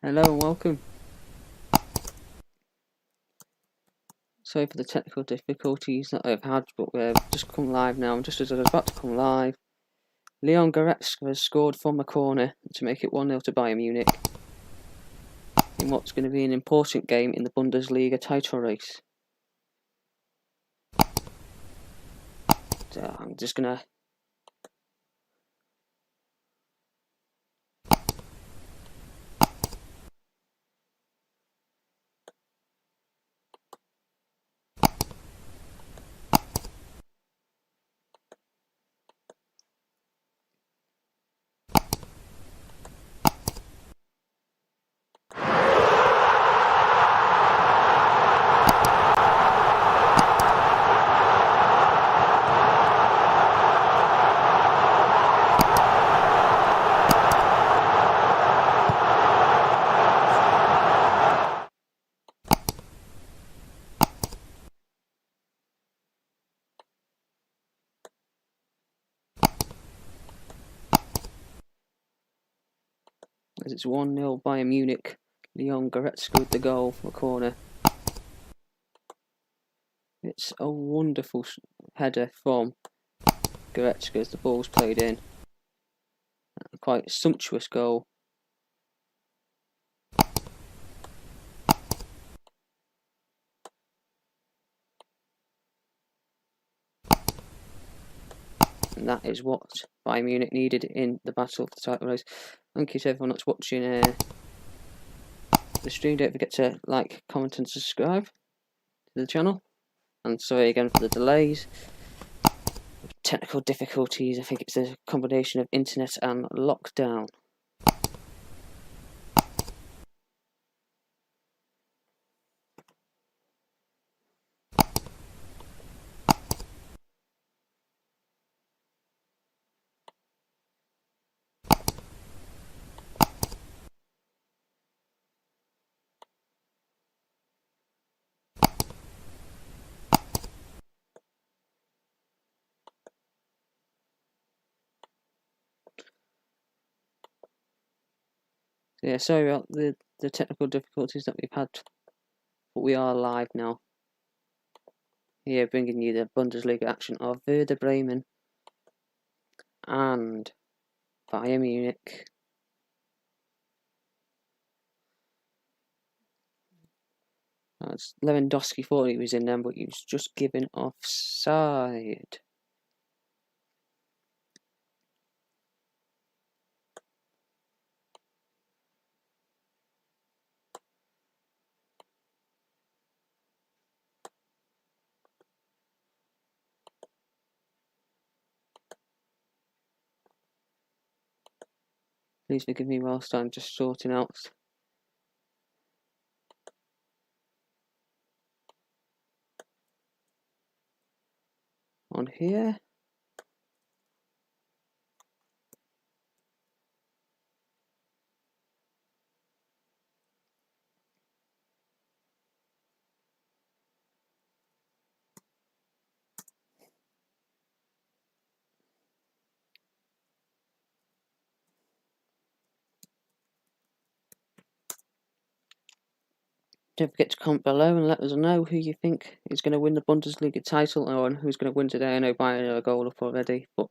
Hello and welcome. Sorry for the technical difficulties that I've had, but we've just come live now. And just as I was about to come live, Leon Goretzka has scored from a corner to make it 1-0 to Bayern Munich in what's going to be an important game in the Bundesliga title race. So I'm just going to... As it's 1-0 Bayern Munich, Leon Goretzka with the goal from a corner. It's a wonderful header from Goretzka as the ball's played in. A quite sumptuous goal. And that is what Bayern Munich needed in the battle for the title race. Thank you to everyone that's watching the stream. Don't forget to like, comment and subscribe to the channel. And sorry again for the delays. Technical difficulties, I think it's a combination of internet and lockdown. Yeah, sorry about the technical difficulties that we've had, but we are live now. Here, bringing you the Bundesliga action of Werder Bremen and Bayern Munich. Lewandowski thought he was in them, but he was just given offside. Please forgive me whilst I'm just sorting out on here. Don't forget to comment below and let us know who you think is going to win the Bundesliga title or who's going to win today. I know Bayern are a goal up already, but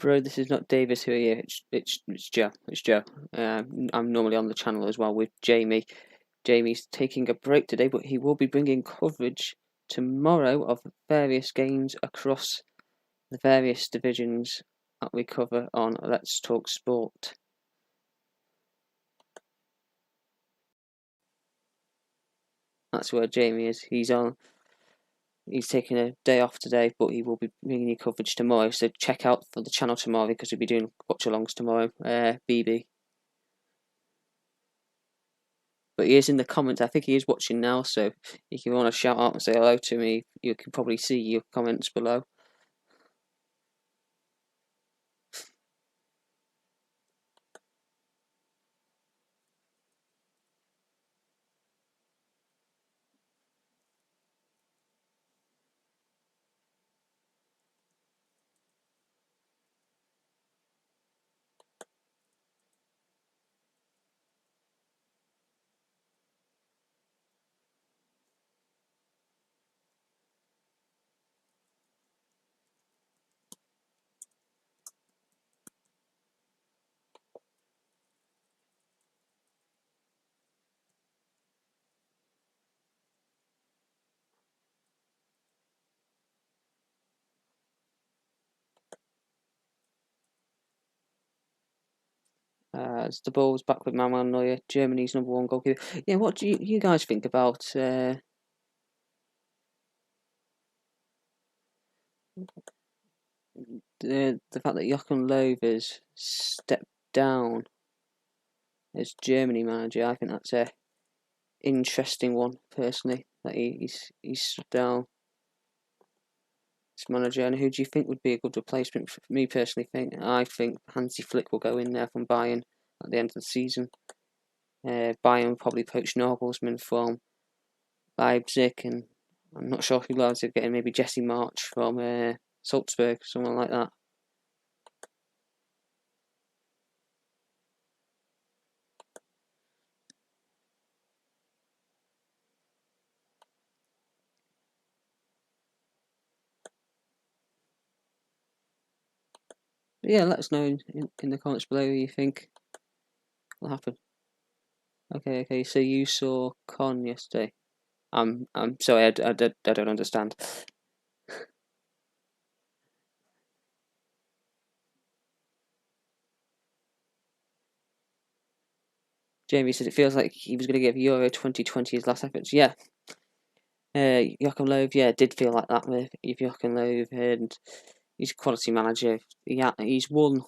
bro, this is not Davis who are you. It's Joe. It's Joe. I'm normally on the channel as well with Jamie. Jamie's taking a break today, but he will be bringing coverage tomorrow of various games across the various divisions that we cover on Let's Talk Sport. That's where Jamie is. He's taking a day off today, but he will be bringing you coverage tomorrow. So check out for the channel tomorrow because we'll be doing watch-alongs tomorrow. BB. But he is in the comments. I think he is watching now, so if you want to shout out and say hello to me, you can probably see your comments below. As the ball's back with Manuel Neuer, Germany's #1 goalkeeper. Yeah, what do you guys think about the fact that Joachim Löw has stepped down as Germany manager? I think that's a interesting one personally. That he's stood down as manager. And who do you think would be a good replacement? For me personally, I think Hansi Flick will go in there from Bayern at the end of the season. Bayern will probably poach Nagelsmann from Leipzig, and I'm not sure who else they're getting. Maybe Jesse March from Salzburg, someone like that. But yeah, let us know in the comments below what you think will happen. Okay. So you saw Con yesterday. I'm sorry, I don't understand. Jamie said it feels like he was going to give Euro 2020 his last efforts. Yeah. Joachim Löw, yeah, did feel like that with Joachim Löw, and he's a quality manager. He's won.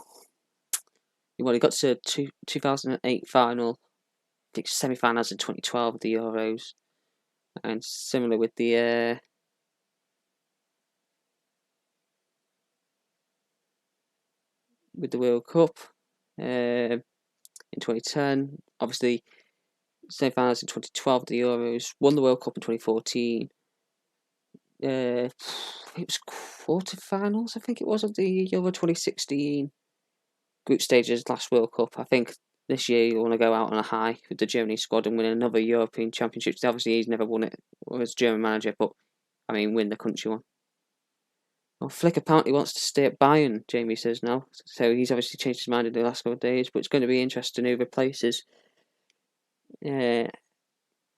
Well, he got to 2008 final, I think semi-finals in 2012 of the Euros, and similar with the World Cup in 2010. Obviously, semi-finals in 2012 of the Euros. Won the World Cup in 2014. It was quarterfinals, I think it was, of the Euro 2016 group stages last World Cup. I think this year you want to go out on a high with the Germany squad and win another European Championship. Obviously, he's never won it as German manager, but I mean, win the country one. Well, Flick apparently wants to stay at Bayern, Jamie says now. So he's obviously changed his mind in the last couple of days, but it's going to be interesting who replaces Joachim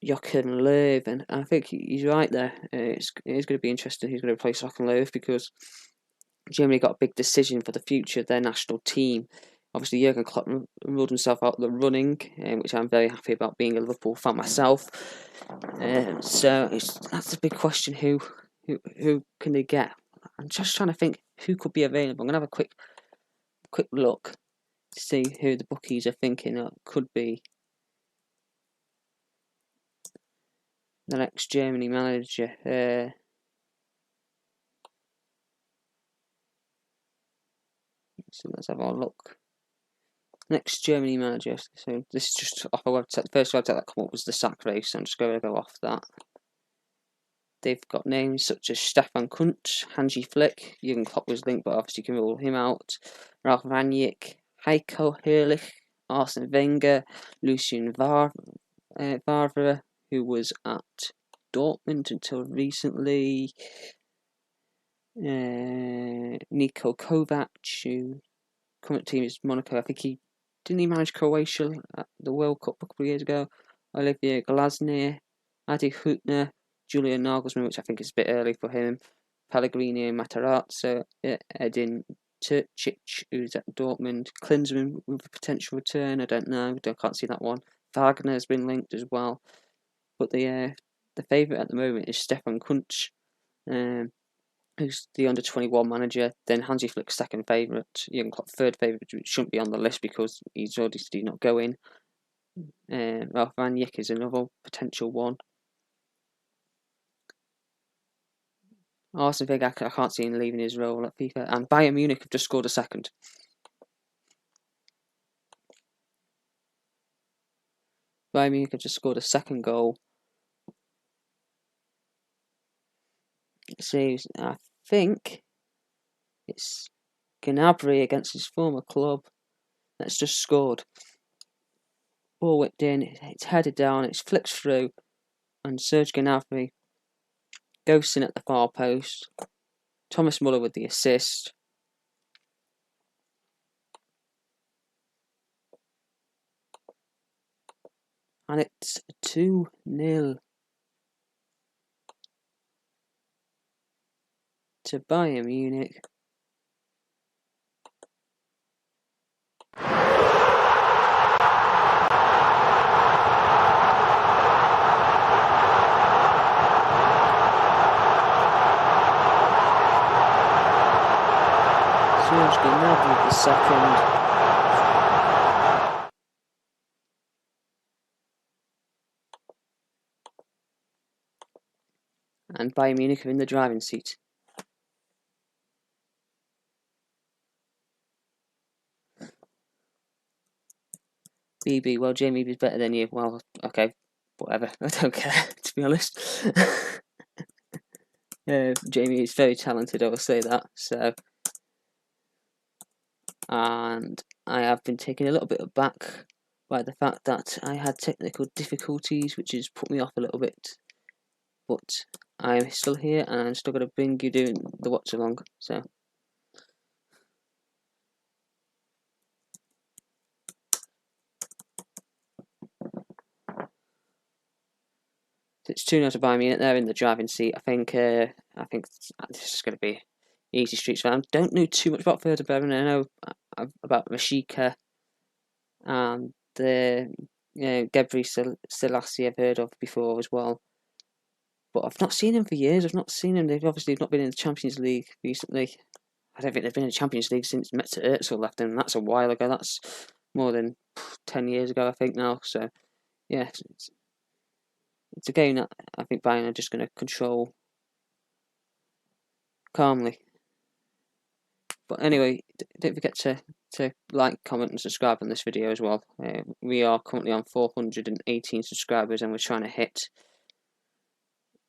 Löw, and I think he's right there. It's going to be interesting who's going to replace Joachim Löw, because Germany got a big decision for the future of their national team. Obviously, Jurgen Klopp ruled himself out of the running, which I'm very happy about, being a Liverpool fan myself. So that's the big question: who can they get? I'm just trying to think who could be available. I'm gonna have a quick look to see who the bookies are thinking could be the next Germany manager. So let's have a look. Next Germany manager. So this is just off a website. The first website that came up was the Sack Race. So I'm just going to go off that. They've got names such as Stefan Kuntz, Hansi Flick. Jurgen Klopp was linked, but obviously you can rule him out. Ralf Rangnick, Heiko Herrlich, Arsene Wenger, Lucien Favre, who was at Dortmund until recently. Niko Kovac, who current team is Monaco. I think he manage Croatia at the World Cup a couple of years ago. Olivier Glasner, Adi Hüttner, Julian Nagelsmann, which I think is a bit early for him. Pellegrini and Matarazzo, Edin Terzic, who's at Dortmund. Klinsmann with a potential return. I don't know. I can't see that one. Wagner has been linked as well. But the favourite at the moment is Stefan Kuntz, who's the under-21 manager. Then Hansi Flick's second favourite. Jurgen Klopp third favourite, which shouldn't be on the list because he's already said he's not going. Ralph Rangnick is another potential one. Arsene Wenger, I can't see him leaving his role at FIFA. And Bayern Munich have just scored a second. Bayern Munich have just scored a second goal. So I think it's Gnabry against his former club that's just scored. Ball whipped in, it's headed down, it's flicked through, and Serge Gnabry goes in at the far post. Thomas Muller with the assist. And it's 2-0 to Bayern Munich. Serge Gnabry the second. And Bayern Munich are in the driving seat. BB, well, Jamie is better than you. Well, okay, whatever. I don't care, to be honest. Jamie is very talented, I will say that. So, and I have been taken a little bit aback by the fact that I had technical difficulties, which has put me off a little bit. But I'm still here, and I'm still going to bring you doing the watch along. So. It's 2-0 to Bayern Munich. They're in the driving seat. I think this is going to be easy streets for them. Don't know too much about Werder Bremen. I know about Rashika and Gebri Selassie I've heard of before as well. But I've not seen him for years. I've not seen him. They've obviously not been in the Champions League recently. I don't think they've been in the Champions League since Mesut Ozil left them. That's a while ago. That's more than 10 years ago, I think now. So, yeah, it's a game that I think Bayern are just going to control calmly. But anyway, don't forget to like, comment and subscribe on this video as well. We are currently on 418 subscribers and we're trying to hit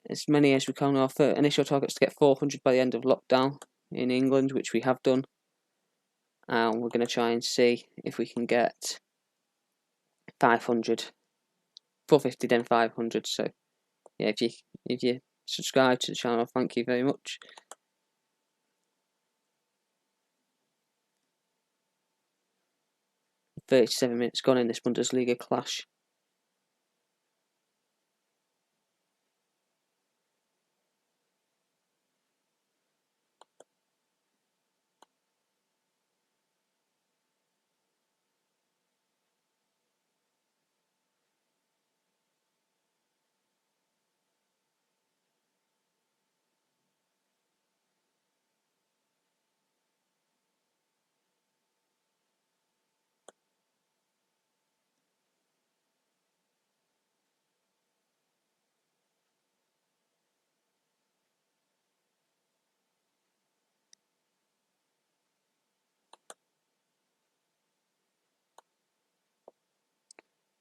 as many as we can. Our initial target is to get 400 by the end of lockdown in England, which we have done. And we're going to try and see if we can get 500. 450 then 500. So yeah, if you subscribe to the channel, thank you very much. "37 minutes gone in this Bundesliga Clash.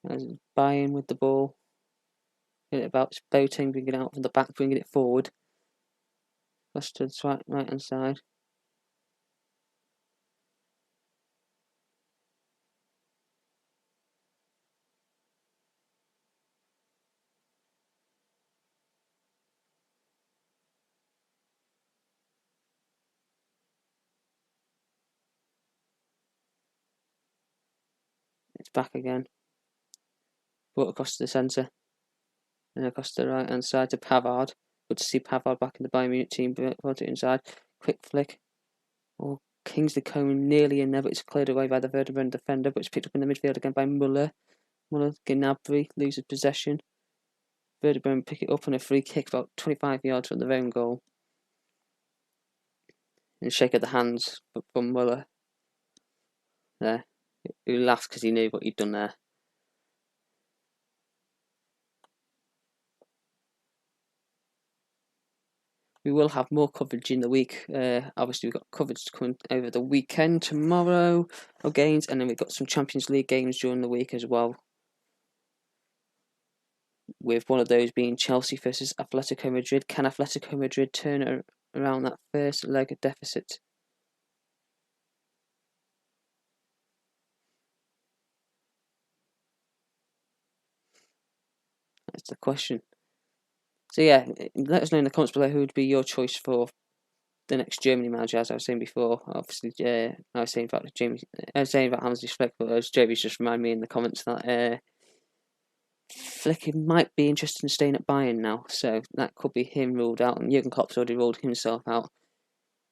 As Bayern with the ball. Get it about Boateng, bringing it out from the back, bringing it forward. Plus to the right hand side. It's back again. Brought across to the centre. And across to the right hand side to Pavard. Good to see Pavard back in the Bayern Munich team. Brought it inside. Quick flick. Oh, Kingsley Coman nearly in there, but it's cleared away by the Werder Bremen defender. But it's picked up in the midfield again by Muller. Gnabry loses possession. Werder Bremen pick it up on a free kick about 25 yards from their own goal. And shake of the hands from Muller. There. Who laughed because he knew what he'd done there. We will have more coverage in the week. Obviously, we've got coverage coming over the weekend tomorrow of games, and then we've got some Champions League games during the week as well. With one of those being Chelsea versus Atletico Madrid. Can Atletico Madrid turn around that first leg of deficit? That's the question. So yeah, let us know in the comments below who would be your choice for the next Germany manager. As I was saying before, obviously, I was saying about Hansi Flick, but as Jamie's just reminded me in the comments that Flick might be interested in staying at Bayern now, so that could be him ruled out, and Jurgen Klopp's already ruled himself out.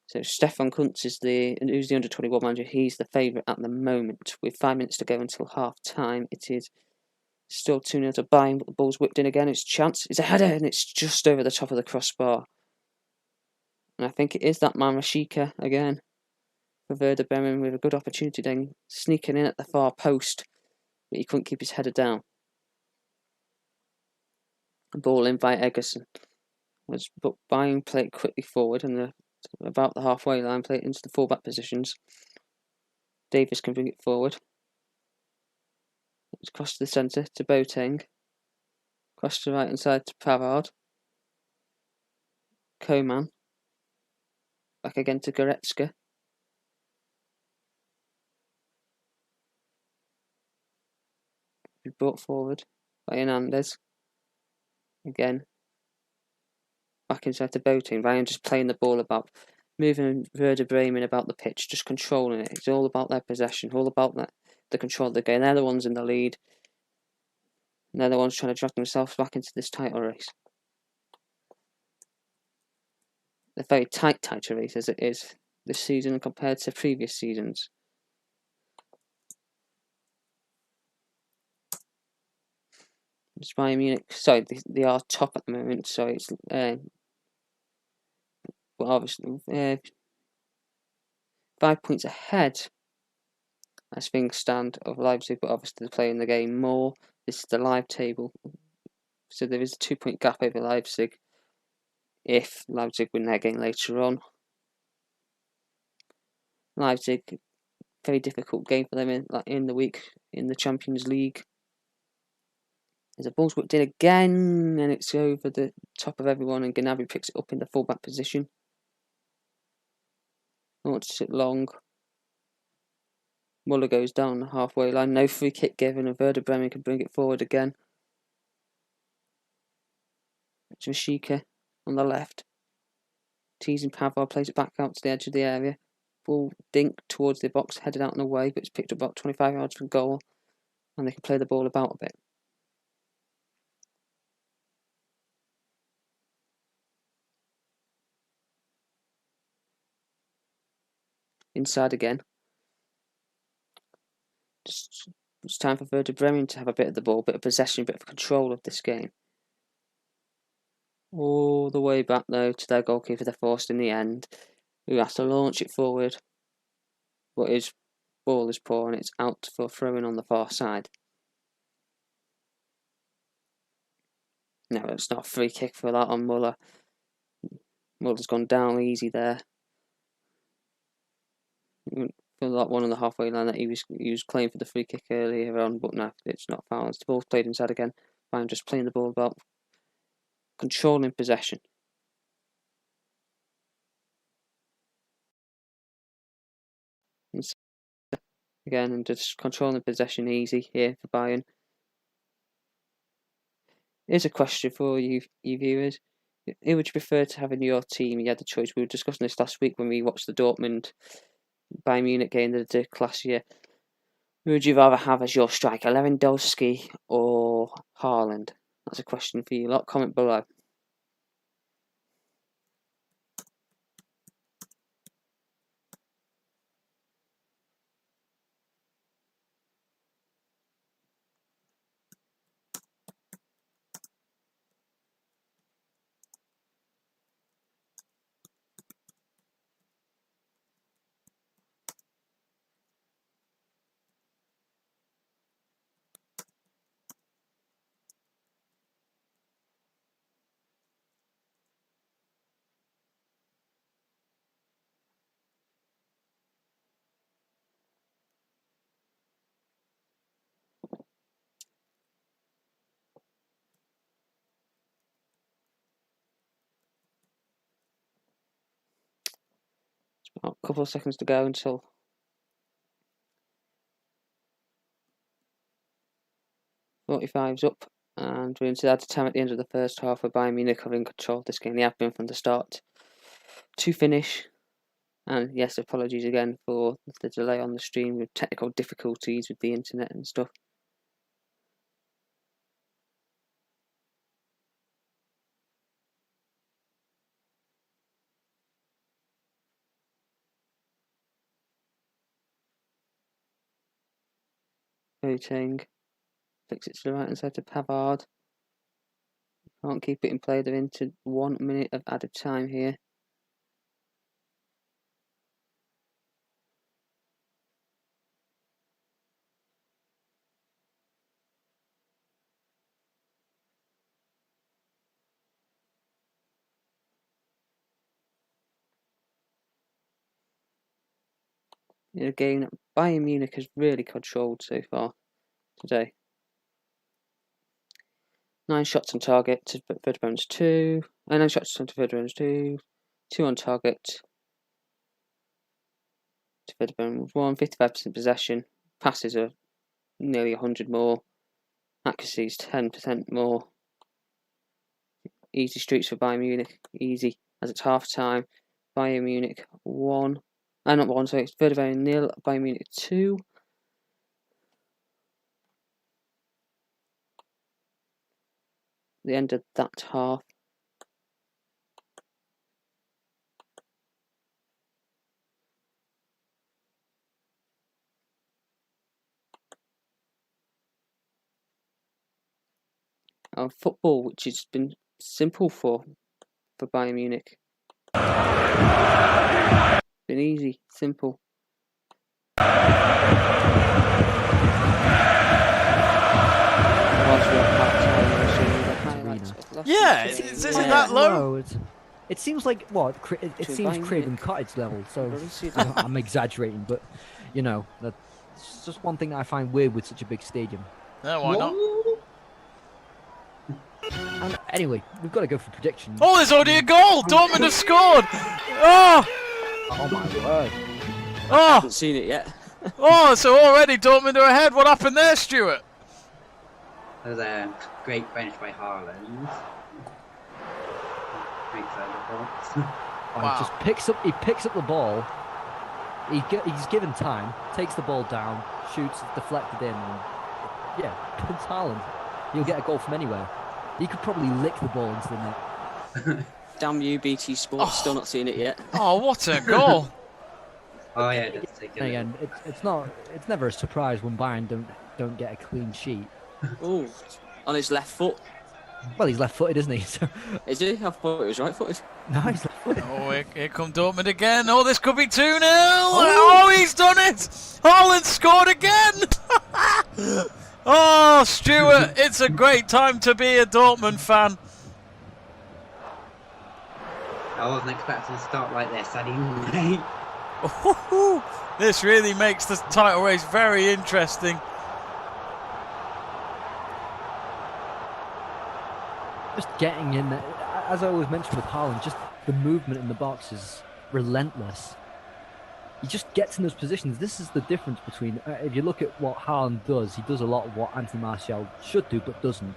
So Stefan Kuntz who's the under-21 manager. He's the favourite at the moment. With 5 minutes to go until half-time, it is still 2-0 to Bayern, but the ball's whipped in again. It's a chance. It's a header, and it's just over the top of the crossbar. And I think it is that man Rashica again for Werder Bremen with a good opportunity then sneaking in at the far post, but he couldn't keep his header down. The ball in by Egerson. But Bayern played quickly forward and about the halfway line, played into the fullback positions. Davis can bring it forward. It's across to the centre to Boateng. Across to the right hand side to Pavard. Koman. Back again to Goretzka. Brought forward by Hernandez. Again. Back inside to Boateng. Ryan just playing the ball about, moving Werder Bremen about the pitch, just controlling it. It's all about their possession, all about the control of the game. They're the ones in the lead. And they're the ones trying to drag themselves back into this title race. A very tight title race as it is this season compared to previous seasons. It's Bayern Munich. Sorry, they are top at the moment. So it's well, obviously 5 points ahead as things stand of Leipzig, but obviously they're playing the game more. This is the live table, so there is a 2 point gap over Leipzig if Leipzig win their game later on. Leipzig, very difficult game for them in the week in the Champions League. There's a ball's whipped in again, and it's over the top of everyone, and Gnabry picks it up in the fullback position. Wants it long. Muller goes down the halfway line. No free kick given, and Werder Bremen can bring it forward again. It's Rashica on the left. Teasing Pavard, plays it back out to the edge of the area. Ball dink towards the box, headed out and away, but it's picked up about 25 yards from goal, and they can play the ball about a bit. Inside again. It's time for Werder Bremen to have a bit of the ball, bit of possession, bit of control of this game. All the way back though to their goalkeeper, they're forced in the end, who has to launch it forward, but his ball is poor and it's out for throwing on the far side. No, it's not a free kick for that on Muller. Muller's gone down easy there. For that one on the halfway line that he was playing for the free kick earlier on, but no, it's not foul. The ball's played inside again. Bayern just playing the ball about, controlling possession. Again, and just controlling possession easy here for Bayern. Here's a question for you viewers. Who would you prefer to have in your team? You had the choice. We were discussing this last week when we watched the Dortmund Bayern Munich game that did last year. Who would you rather have as your striker, Lewandowski or Haaland? That's a question for you lot. Comment below. A couple of seconds to go until .45's up, and we're into added time at the end of the first half with Bayern Munich having control of this game. They have been from the start to finish. And yes, apologies again for the delay on the stream with technical difficulties with the internet and stuff. Voting. Flicks it to the right hand side to Pavard. Can't keep it in play. They're into 1 minute of added time here. In a game that Bayern Munich has really controlled so far today. 9 shots on target to Werder Bremen's 2. 9 shots on to Werder Bremen's 2. 2 on target to Werder Bremen's 1. 55% possession. Passes are nearly 100 more. Accuracy is 10% more. Easy streaks for Bayern Munich. Easy. As it's half time. Bayern Munich 1. Not 1, so it's Werder Bremen 0. Bayern Munich 2. The end of that half. Football, which has been simple for Bayern Munich. Been easy, simple. Yeah, isn't that low? No, it seems like what? It seems Craven Cottage level. So I'm exaggerating, but you know, that's just one thing I find weird with such a big stadium. No, why not? And anyway, we've got to go for predictions. Oh, there's already a goal! Dortmund have scored! Oh! Oh my word! Oh! Haven't seen it yet. Oh, so already Dortmund are ahead. What happened there, Stuart? There was a great bench by Haaland. Great Wow. He picks up the ball. He's given time, takes the ball down, shoots, it's deflected in. And, yeah, it's Haaland. He'll get a goal from anywhere. He could probably lick the ball into the net. Damn you, BT Sports, still not seeing it yet. Oh, what a goal! Oh yeah, that's taken. And again, it's never a surprise when Bayern don't get a clean sheet. Oh, on his left foot. Well, he's left-footed, isn't he? So, Is he? I thought it was right-footed. no, he's left-footed. Oh, here come Dortmund again. Oh, this could be 2-0. Oh, he's done it! Haaland scored again! Oh, Stuart, it's a great time to be a Dortmund fan. I wasn't expecting to start like this anyway. This really makes the title race very interesting. Just getting in there, as I always mentioned with Haaland, just the movement in the box is relentless. He just gets in those positions. This is the difference between, if you look at what Haaland does, he does a lot of what Anthony Martial should do but doesn't.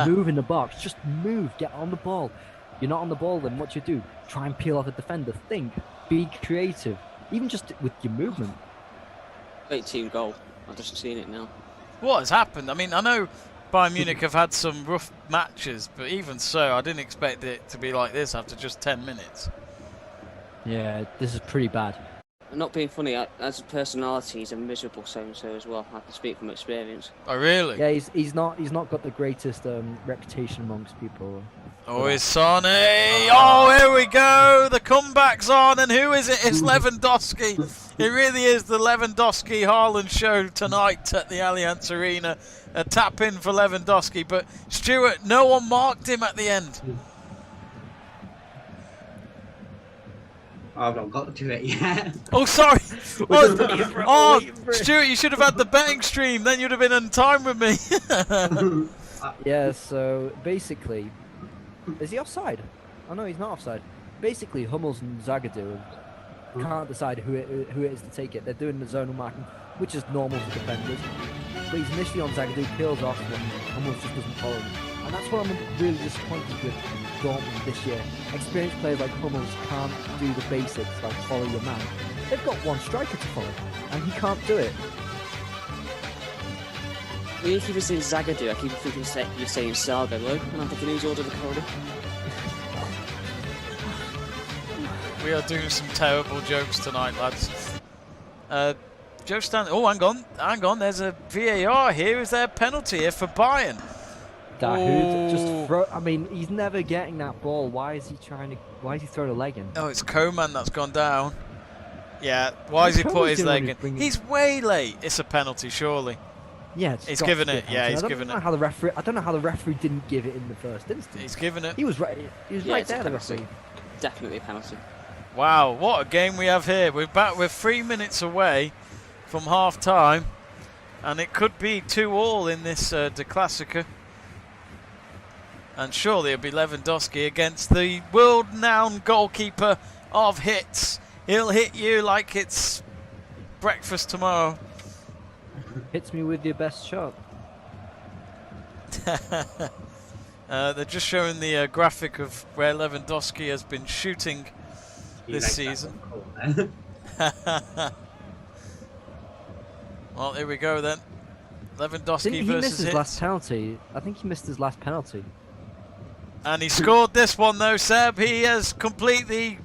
Move in the box, just move, get on the ball. You're not on the ball, then what you do? Try and peel off a defender, think, be creative, even just with your movement. Great team goal. I've just seen it now. What has happened? I mean, I know Bayern Munich have had some rough matches, but even so, I didn't expect it to be like this after just 10 minutes. Yeah, this is pretty bad. I'm not being funny, as a personality, he's a miserable so-and-so as well. I can speak from experience. Oh, really? Yeah, he's not got the greatest reputation amongst people. Oh, it's Sane. Oh, here we go. The comeback's on. And who is it? It's Lewandowski. It really is the Lewandowski Haaland show tonight at the Allianz Arena. A tap in for Lewandowski. But, Stuart, no one marked him at the end. I've not got to it yet. Oh, sorry. Oh, Stuart, you should have had the betting stream. Then you'd have been on time with me. Yeah, so basically, is he offside? Oh no, he's not offside. Basically, Hummels and Zagadou can't decide who it is to take it. They're doing the zonal marking, which is normal for defenders. But he's initially on Zagadou, peels off, and Hummels just doesn't follow him. And that's what I'm really disappointed with Dortmund this year. Experienced players like Hummels can't do the basics, like follow your man. They've got one striker to follow, and he can't do it. When you keep saying Zagadou, I keep thinking you're saying Salgado, and I'm thinking who's ordered the corner. We are doing some terrible jokes tonight, lads. Joe Stanley. Oh, hang on. There's a VAR here. Is there a penalty here for Bayern? Dahoud just throw. I mean, he's never getting that ball. Why is he throwing a leg in? Oh, it's Coman that's gone down. Yeah. Why has he put his leg in? He's way late. It's a penalty, surely. Yeah, he's given it. Yeah, he's given it. I don't know how the referee didn't give it in the first instance. He's given it. He was right. He was right there. The referee. Definitely a penalty. Wow, what a game we have here. We're 3 minutes away from half time, and it could be 2-2 in this De Klassiker. And surely it'll be Lewandowski against the world-renowned goalkeeper of hits. He'll hit you like it's breakfast tomorrow. Hits me with your best shot. They're just showing the graphic of where Lewandowski has been shooting this season. Well, here we go then. Lewandowski versus he missed his hits. last penalty. I think he missed his last penalty. And he scored this one though, Seb. He has completely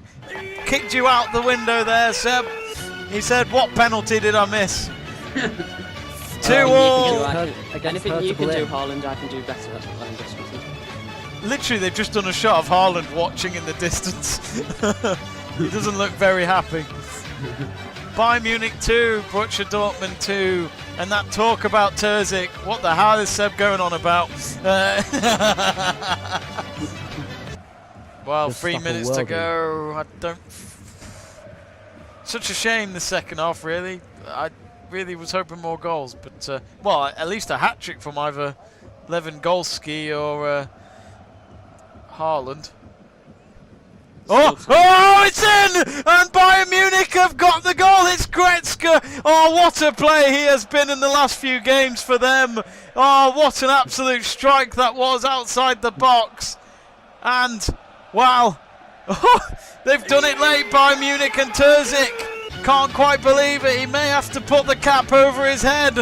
kicked you out the window there, Seb. He said, "What penalty did I miss?" 2-2. Anything you can do, Haaland, I can do better. That's what Lewandowski said. Literally, they've just done a shot of Haaland watching in the distance. He doesn't look very happy. Bayern Munich 2, Borussia Dortmund 2, and that talk about Terzic. What the hell is Seb going on about? Well, Just 3 minutes to go. Such a shame the second half, really. I really was hoping more goals, but well, at least a hat trick from either Lewandowski or Haaland. Oh, it's in! And Bayern Munich have got the goal. It's Goretzka. Oh, what a play he has been in the last few games for them. Oh, what an absolute strike that was outside the box. And, wow. They've done it late, Bayern Munich, and Terzic can't quite believe it. He may have to put the cap over his head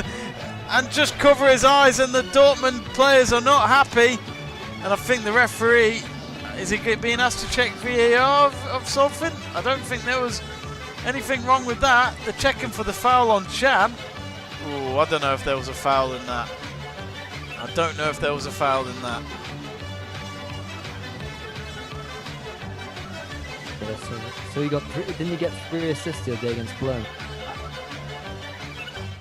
and just cover his eyes, and the Dortmund players are not happy. And I think the referee... Is he being asked to check VAR of something? I don't think there was anything wrong with that. They're checking for the foul on Chan. Ooh, I don't know if there was a foul in that. I don't know if there was a foul in that. So you got didn't you get 3 assists the other day against Cologne?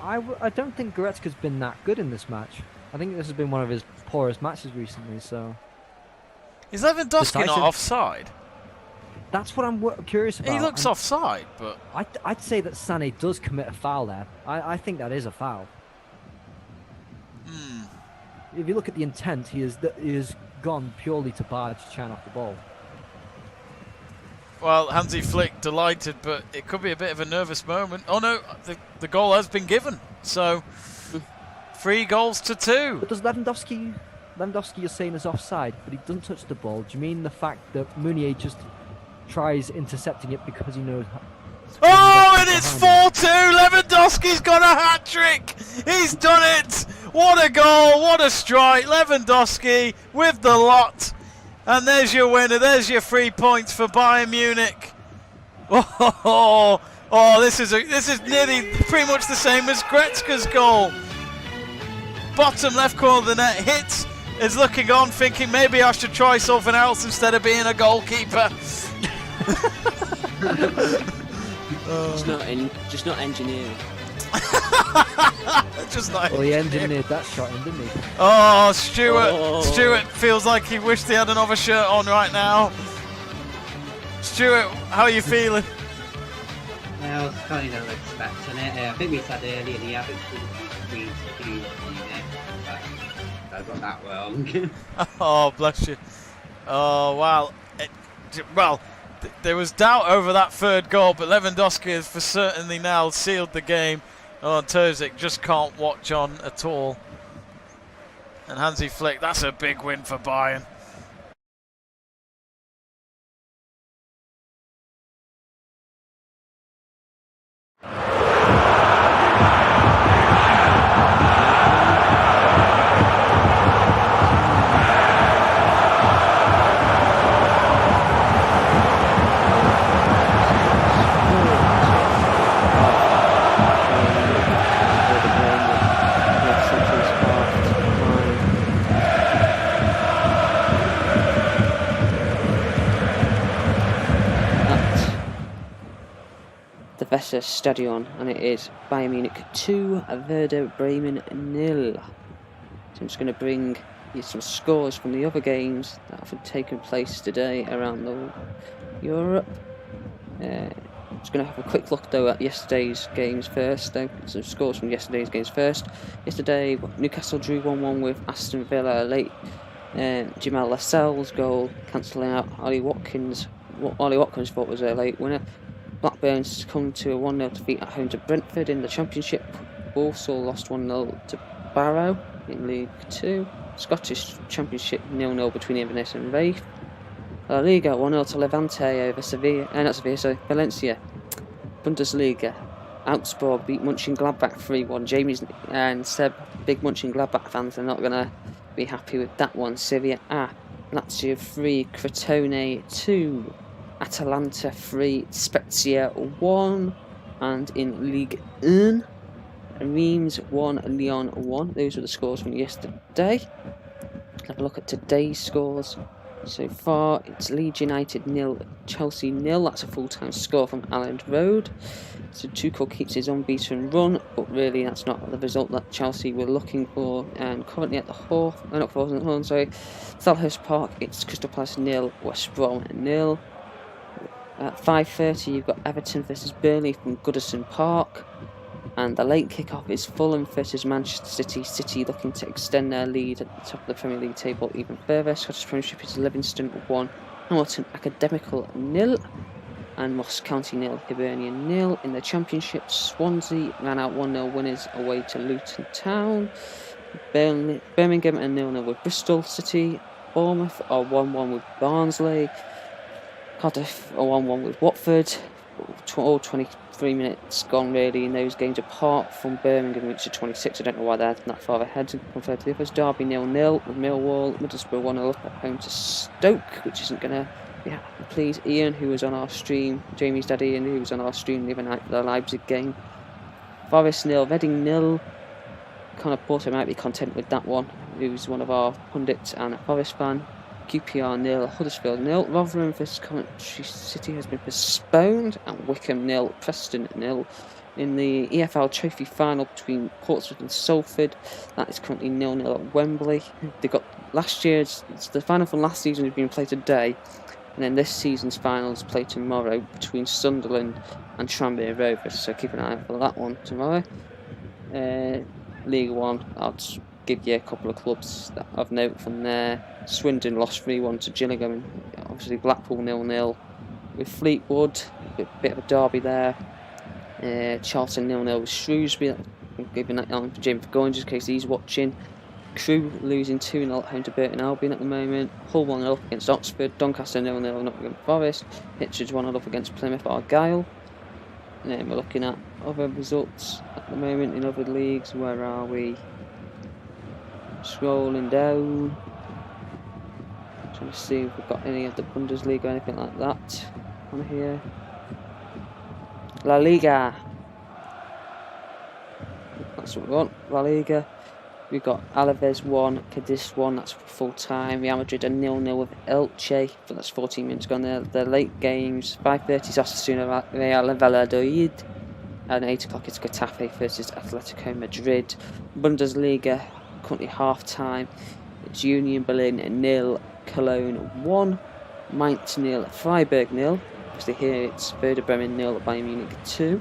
I don't think Goretzka's been that good in this match. I think this has been one of his poorest matches recently. So. Is Lewandowski not offside? That's what I'm curious about. He looks offside, but... I'd say that Sané does commit a foul there. I think that is a foul. If you look at the intent, he is gone purely to barge Chan off the ball. Well, Hansi Flick delighted, but it could be a bit of a nervous moment. Oh no, the goal has been given. So, 3-2. But does Lewandowski, you're saying, is offside, but he doesn't touch the ball. Do you mean the fact that Meunier just tries intercepting it because he knows... Oh, and it's 4-2! Lewandowski's got a hat-trick! He's done it! What a goal, what a strike! Lewandowski with the lot. And there's your winner, there's your 3 points for Bayern Munich. This is nearly pretty much the same as Goretzka's goal. Bottom left corner of the net, hits, is looking on, thinking maybe I should try something else instead of being a goalkeeper. Just not engineering. Just not. Well, he engineered that shot in, didn't he? Oh, Stuart feels like he wished he had another shirt on right now. Stuart, how are you feeling? I was kind of expecting it. I think we said earlier the average between 3 unit. I got that wrong. Oh, bless you. Oh, wow. Well, There was doubt over that third goal, but Lewandowski has for certainly now sealed the game. Oh, Terzic just can't watch on at all. And Hansi Flick, that's a big win for Bayern. Weser Stadion, and it is Bayern Munich 2, Werder Bremen 0. So I'm just going to bring you some scores from the other games that have taken place today around Europe. Just going to have a quick look though at yesterday's games first. Some scores from yesterday's games first. Yesterday, Newcastle drew 1-1 with Aston Villa. Late Jamal Lascelles goal cancelling out Ollie Watkins. What Ollie Watkins thought was a late winner. Blackburn succumbed to a 1-0 defeat at home to Brentford in the Championship. Walsall lost 1-0 to Barrow in League 2. Scottish Championship 0-0 between Inverness and Raith. La Liga 1-0 to Levante over Valencia. Bundesliga, Augsburg beat Mönchengladbach 3-1. Jamie's and Seb, big Mönchengladbach fans, are not going to be happy with that one. Serie A, Lazio 3, Crotone 2, Atalanta 3, Spezia 1, and in Ligue 1, Reims 1, Lyon 1. Those were the scores from yesterday. Have a look at today's scores. So far, it's Leeds United 0, Chelsea 0. That's a full-time score from Alland Road. So Tuchel keeps his unbeaten run, but really that's not the result that Chelsea were looking for. And currently at the Selhurst Park, it's Crystal Palace 0, West Brom 0. At 5:30, you've got Everton versus Burnley from Goodison Park. And the late kick-off is Fulham versus Manchester City. City looking to extend their lead at the top of the Premier League table even further. Scottish Premiership is Livingston 1, Hamilton Academical 0, and Moss County 0, Hibernian 0. In the Championship, Swansea ran out 1-0 winners away to Luton Town. Birmingham are 0-0 with Bristol City. Bournemouth are 1-1 with Barnsley. Cardiff are 1-1 with Watford. All 23 minutes gone really in those games, apart from Birmingham, which are 26. I don't know why they're that far ahead compared to the others. Derby 0-0 with Millwall. Middlesbrough 1-0 up at home to Stoke, which isn't going to be happy to please Ian, who was on our stream. Jamie's dad Ian, who was on our stream the other night for the Leipzig game. Forest 0, Reading 0. Connor Porter might be content with that one, who's one of our pundits and a Forest fan. QPR 0, Huddersfield 0, Rotherham vs Coventry City has been postponed, and Wickham 0, Preston 0. In the EFL Trophy final between Portsmouth and Salford, that is currently 0-0 at Wembley. They got last year's, the final from last season has been played today, and then this season's final is played tomorrow between Sunderland and Tranmere Rovers. So keep an eye out for that one tomorrow. League 1, I'll just give you a couple of clubs that I've noted from there. Swindon lost 3-1 to Gillingham. Obviously Blackpool 0-0 with Fleetwood. A bit of a derby there. Charlton 0-0 with Shrewsbury. I'm giving that on for Jim for going just in case he's watching. Crew losing 2-0 at home to Burton Albion at the moment. Hull 1-0 up against Oxford. Doncaster 0-0 Nottingham Forest. Hitchin's 1-0 up against Plymouth Argyle. And then we're looking at other results at the moment in other leagues. Where are we? Scrolling down, trying to see if we've got any of the Bundesliga or anything like that on here. La Liga, that's what we want. La Liga, we've got Alaves 1, Cadiz 1, that's full time. Real Madrid are 0-0 with Elche, but that's 14 minutes gone there. The late games, 5:30 is Osasuna Real Valladolid, and 8 o'clock it's Getafe versus Atletico Madrid. Bundesliga, currently half time, it's Union Berlin 0, Cologne 1, Mainz 0, Freiburg 0. Obviously here it's Werder Bremen 0, Bayern Munich 2.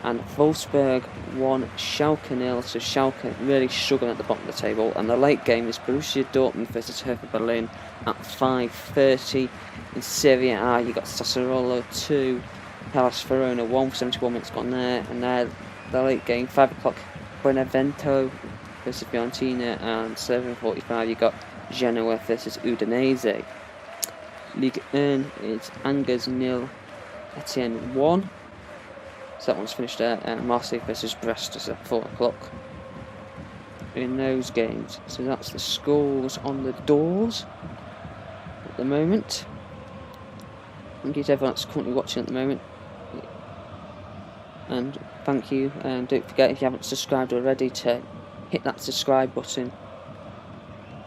and Wolfsburg 1, Schalke 0. So Schalke really struggling at the bottom of the table. And the late game is Borussia Dortmund versus Hertha Berlin at 5:30. In Serie A, you got Sassuolo 2, Hellas Verona 1, 71 minutes gone there. And there, the late game, 5 o'clock, Benevento versus Fiorentina, and 7:45 you got Genoa versus Udinese. Ligue 1 is Angers 0, Etienne 1. So that one's finished there. Marseille versus Brest is at 4 o'clock in those games. So that's the scores on the doors at the moment. Thank you to everyone that's currently watching at the moment. And thank you. Don't forget, if you haven't subscribed already, to hit that subscribe button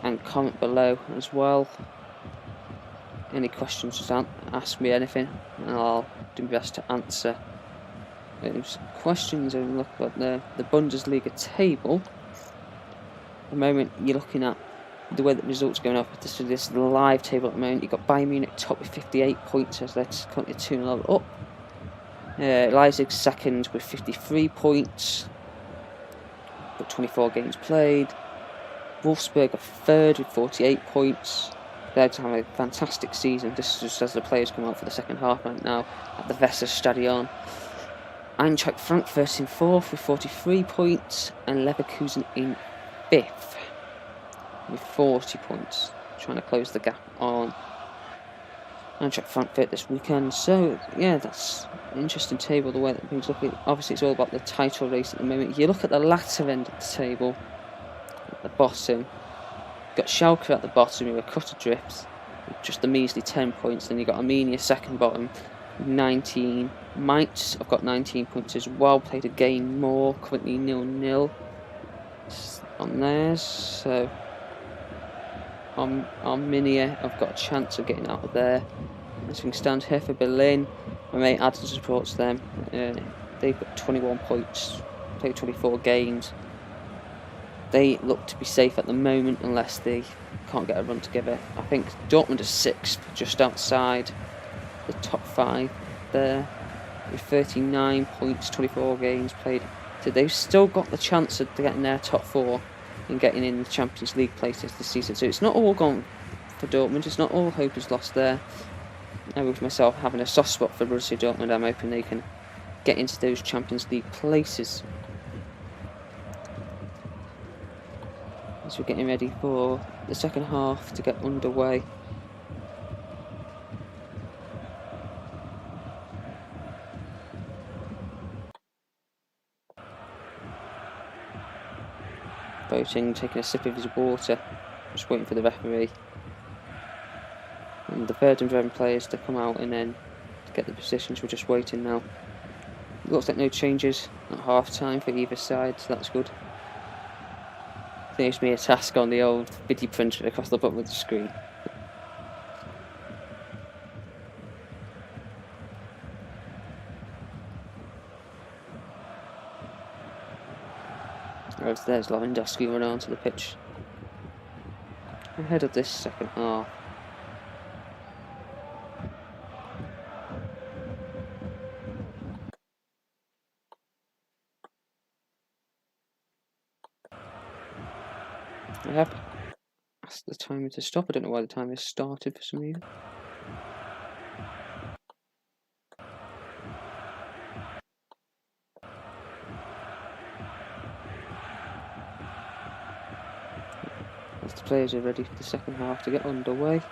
and comment below as well. Any questions, just ask me anything and I'll do my best to answer those questions. And look at the Bundesliga table. At the moment, you're looking at the way that results are going off. This live table at the moment. You've got Bayern Munich top with 58 points as they're currently 2-0 up. Leipzig second with 53 points, but 24 games played. Wolfsburg are third with 48 points. They're having a fantastic season. This is just as the players come out for the second half right now at the Weserstadion. Eintracht Frankfurt in fourth with 43 points, and Leverkusen in fifth with 40 points, trying to close the gap on Eintracht Frankfurt this weekend. So yeah, that's an interesting table the way that things look. Obviously it's all about the title race at the moment. You look at the latter end of the table at the bottom, you've got Schalke at the bottom who are cut adrift with just a measly 10 points. Then you've got Arminia second bottom with 19. Mainz have got 19 points as well, played a game more, currently 0-0 on theirs. So Arminia have got a chance of getting out of there. As things stand, Hertha Berlin, my mate Adam supports them. They've got 21 points, played 24 games. They look to be safe at the moment unless they can't get a run together. I think Dortmund is 6th, just outside the top 5 there, with 39 points, 24 games played. So they've still got the chance of getting their top 4 and getting in the Champions League places this season. So it's not all gone for Dortmund, it's not all hope is lost there. And with myself having a soft spot for Borussia Dortmund, I'm hoping they can get into those Champions League places. As we're getting ready for the second half to get underway. Boating, taking a sip of his water, just waiting for the referee. And the Werder Bremen players to come out and then to get the positions. We're just waiting now. It looks like no changes at half time for either side, so that's good. Saves me a task on the old video printer across the bottom of the screen. There's Lewandowski running onto the pitch ahead of this second half. I have asked the timer to stop. I don't know why the timer started for some reason. As the players are ready for the second half to get underway.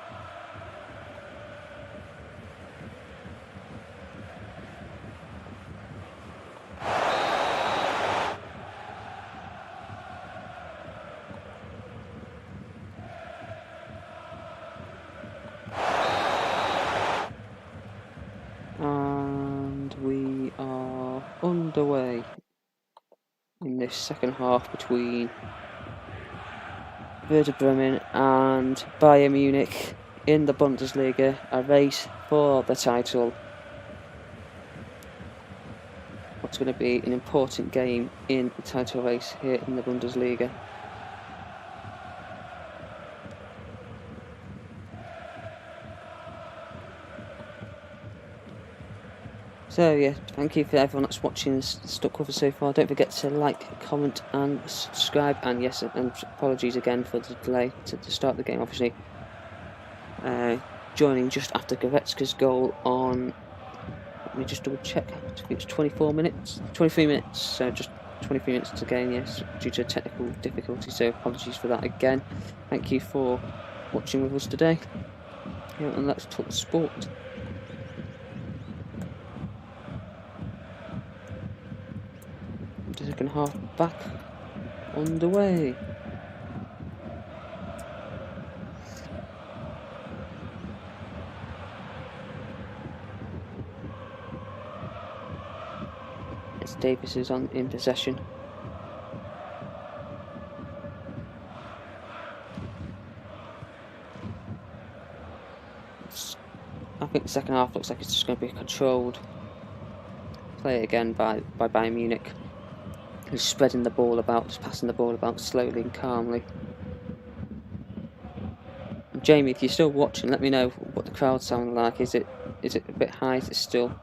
And we are underway in this second half between Werder Bremen and Bayern Munich in the Bundesliga, a race for the title. What's going to be an important game in the title race here in the Bundesliga. So yeah, thank you for everyone that's watching this stuck with us so far. Don't forget to like, comment and subscribe, and yes, and apologies again for the delay to start the game, obviously. Joining just after Goretzka's goal on, let me just double check, I think it's 23 minutes, so just 23 minutes to game, yes, due to technical difficulty, so apologies for that again. Thank you for watching with us today, and let's talk sport. The second half back underway. As Davis is in possession. I think the second half looks like it's just going to be a controlled play again by Bayern Munich. Who's spreading the ball about, just passing the ball about slowly and calmly. And Jamie, if you're still watching, let me know what the crowd sound like. Is it a bit high? Is it still,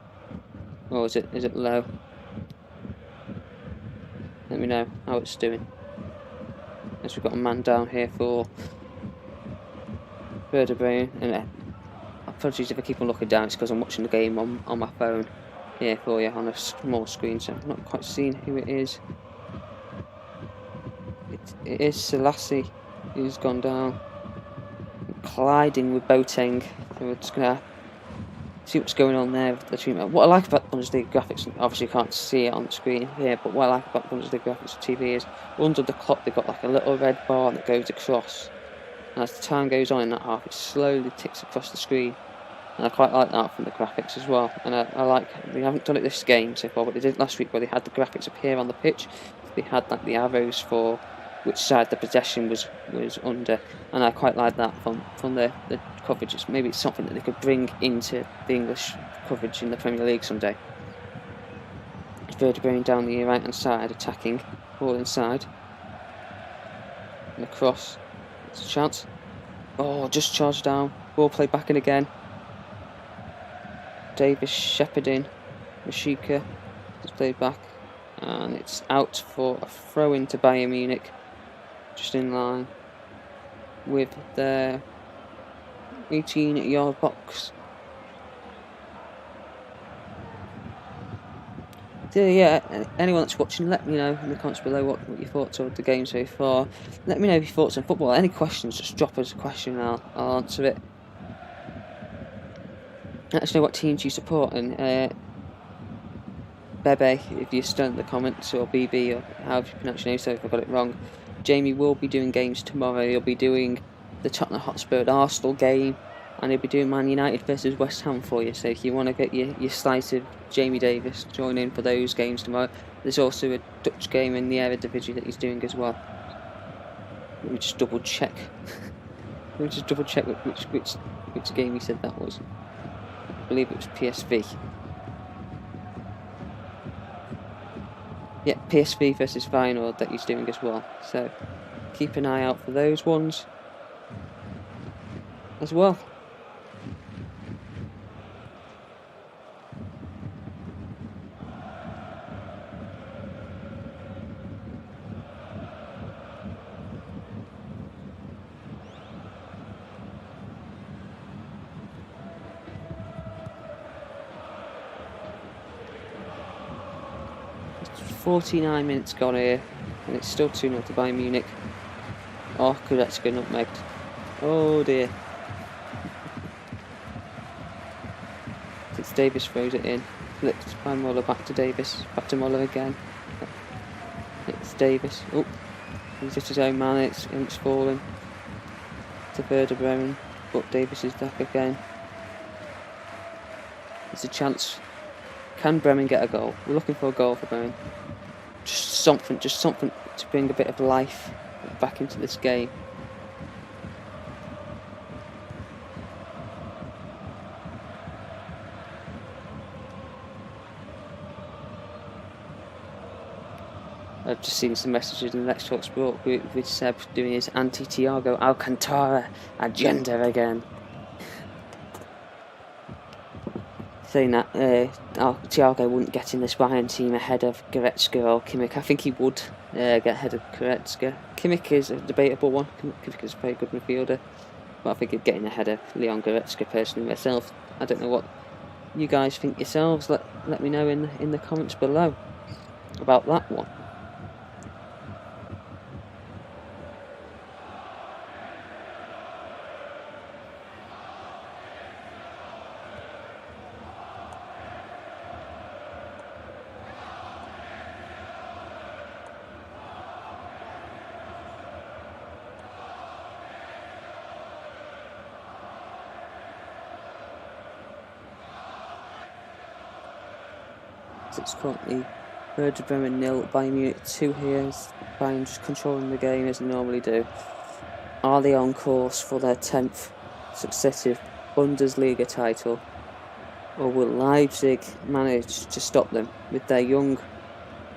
or is it low? Let me know how it's doing. As we've got a man down here for Werder Bremen, and apologies if I keep on looking down. It's because I'm watching the game on my phone here for you on a small screen, so I'm not quite seeing who it is. It is Selassie who's gone down, colliding with Boateng. So we're just gonna see what's going on there with the treatment. What I like about the Bundesliga graphics, obviously you can't see it on the screen here, but what I like about the Bundesliga graphics on TV is under the clock they've got like a little red bar that goes across, and as the time goes on in that half, it slowly ticks across the screen. And I quite like that from the graphics as well. And I like, they haven't done it this game so far, but they did it last week where they had the graphics appear on the pitch. They had like the arrows for which side the possession was under, and I quite like that from the coverage. Maybe it's something that they could bring into the English coverage in the Premier League someday. It's Werder Bremen down the right hand side, attacking, ball inside, and across. It's a chance. Oh, just charged down. Ball played back in again. Davis shepherding, Mashika has played back, and it's out for a throw into Bayern Munich, just in line with their 18-yard box. So yeah, anyone that's watching, let me know in the comments below what your thoughts are of the game so far. Let me know your thoughts on football. Any questions, just drop us a question and I'll answer it. Let us know what teams you support, and Bebe, if you're still in the comments, or BB, or however you pronounce your name, so if I got it wrong. Jamie will be doing games tomorrow. He'll be doing the Tottenham Hotspur Arsenal game, and he'll be doing Man United versus West Ham for you. So if you want to get your slice of Jamie Davis, join in for those games tomorrow. There's also a Dutch game in the Eredivisie that he's doing as well. Let me just double check. Let me just double check which game he said that was. I believe it was PSV. Yeah, PSV versus Feyenoord that he's doing as well. So keep an eye out for those ones as well. It's 49 minutes gone here, and it's still 2-0 to Bayern Munich. Oh, Goretzka nutmegged. Oh dear. It's Davis throws it in. Flicked by Muller, back to Davis. Back to Muller again. It's Davis. Oh, he's just his own man. It's falling to Werder Bremen, but Davis is back again. It's a chance. Can Bremen get a goal? We're looking for a goal for Bremen. Just something to bring a bit of life back into this game. I've just seen some messages in the Let's Talk Sport group with Seb doing his anti-Thiago Alcantara agenda again. saying that Thiago wouldn't get in this Bayern team ahead of Goretzka or Kimmich. I think he would get ahead of Goretzka. Kimmich is a debatable one. Kimmich is a very good midfielder, but I think he'd get in ahead of Leon Goretzka personally myself. I don't know what you guys think yourselves. Let me know in the comments below about that one. It's currently Werder Bremen 0, Bayern Munich 2 here. Bayern just controlling the game as they normally do. Are they on course for their 10th successive Bundesliga title? Or will Leipzig manage to stop them with their young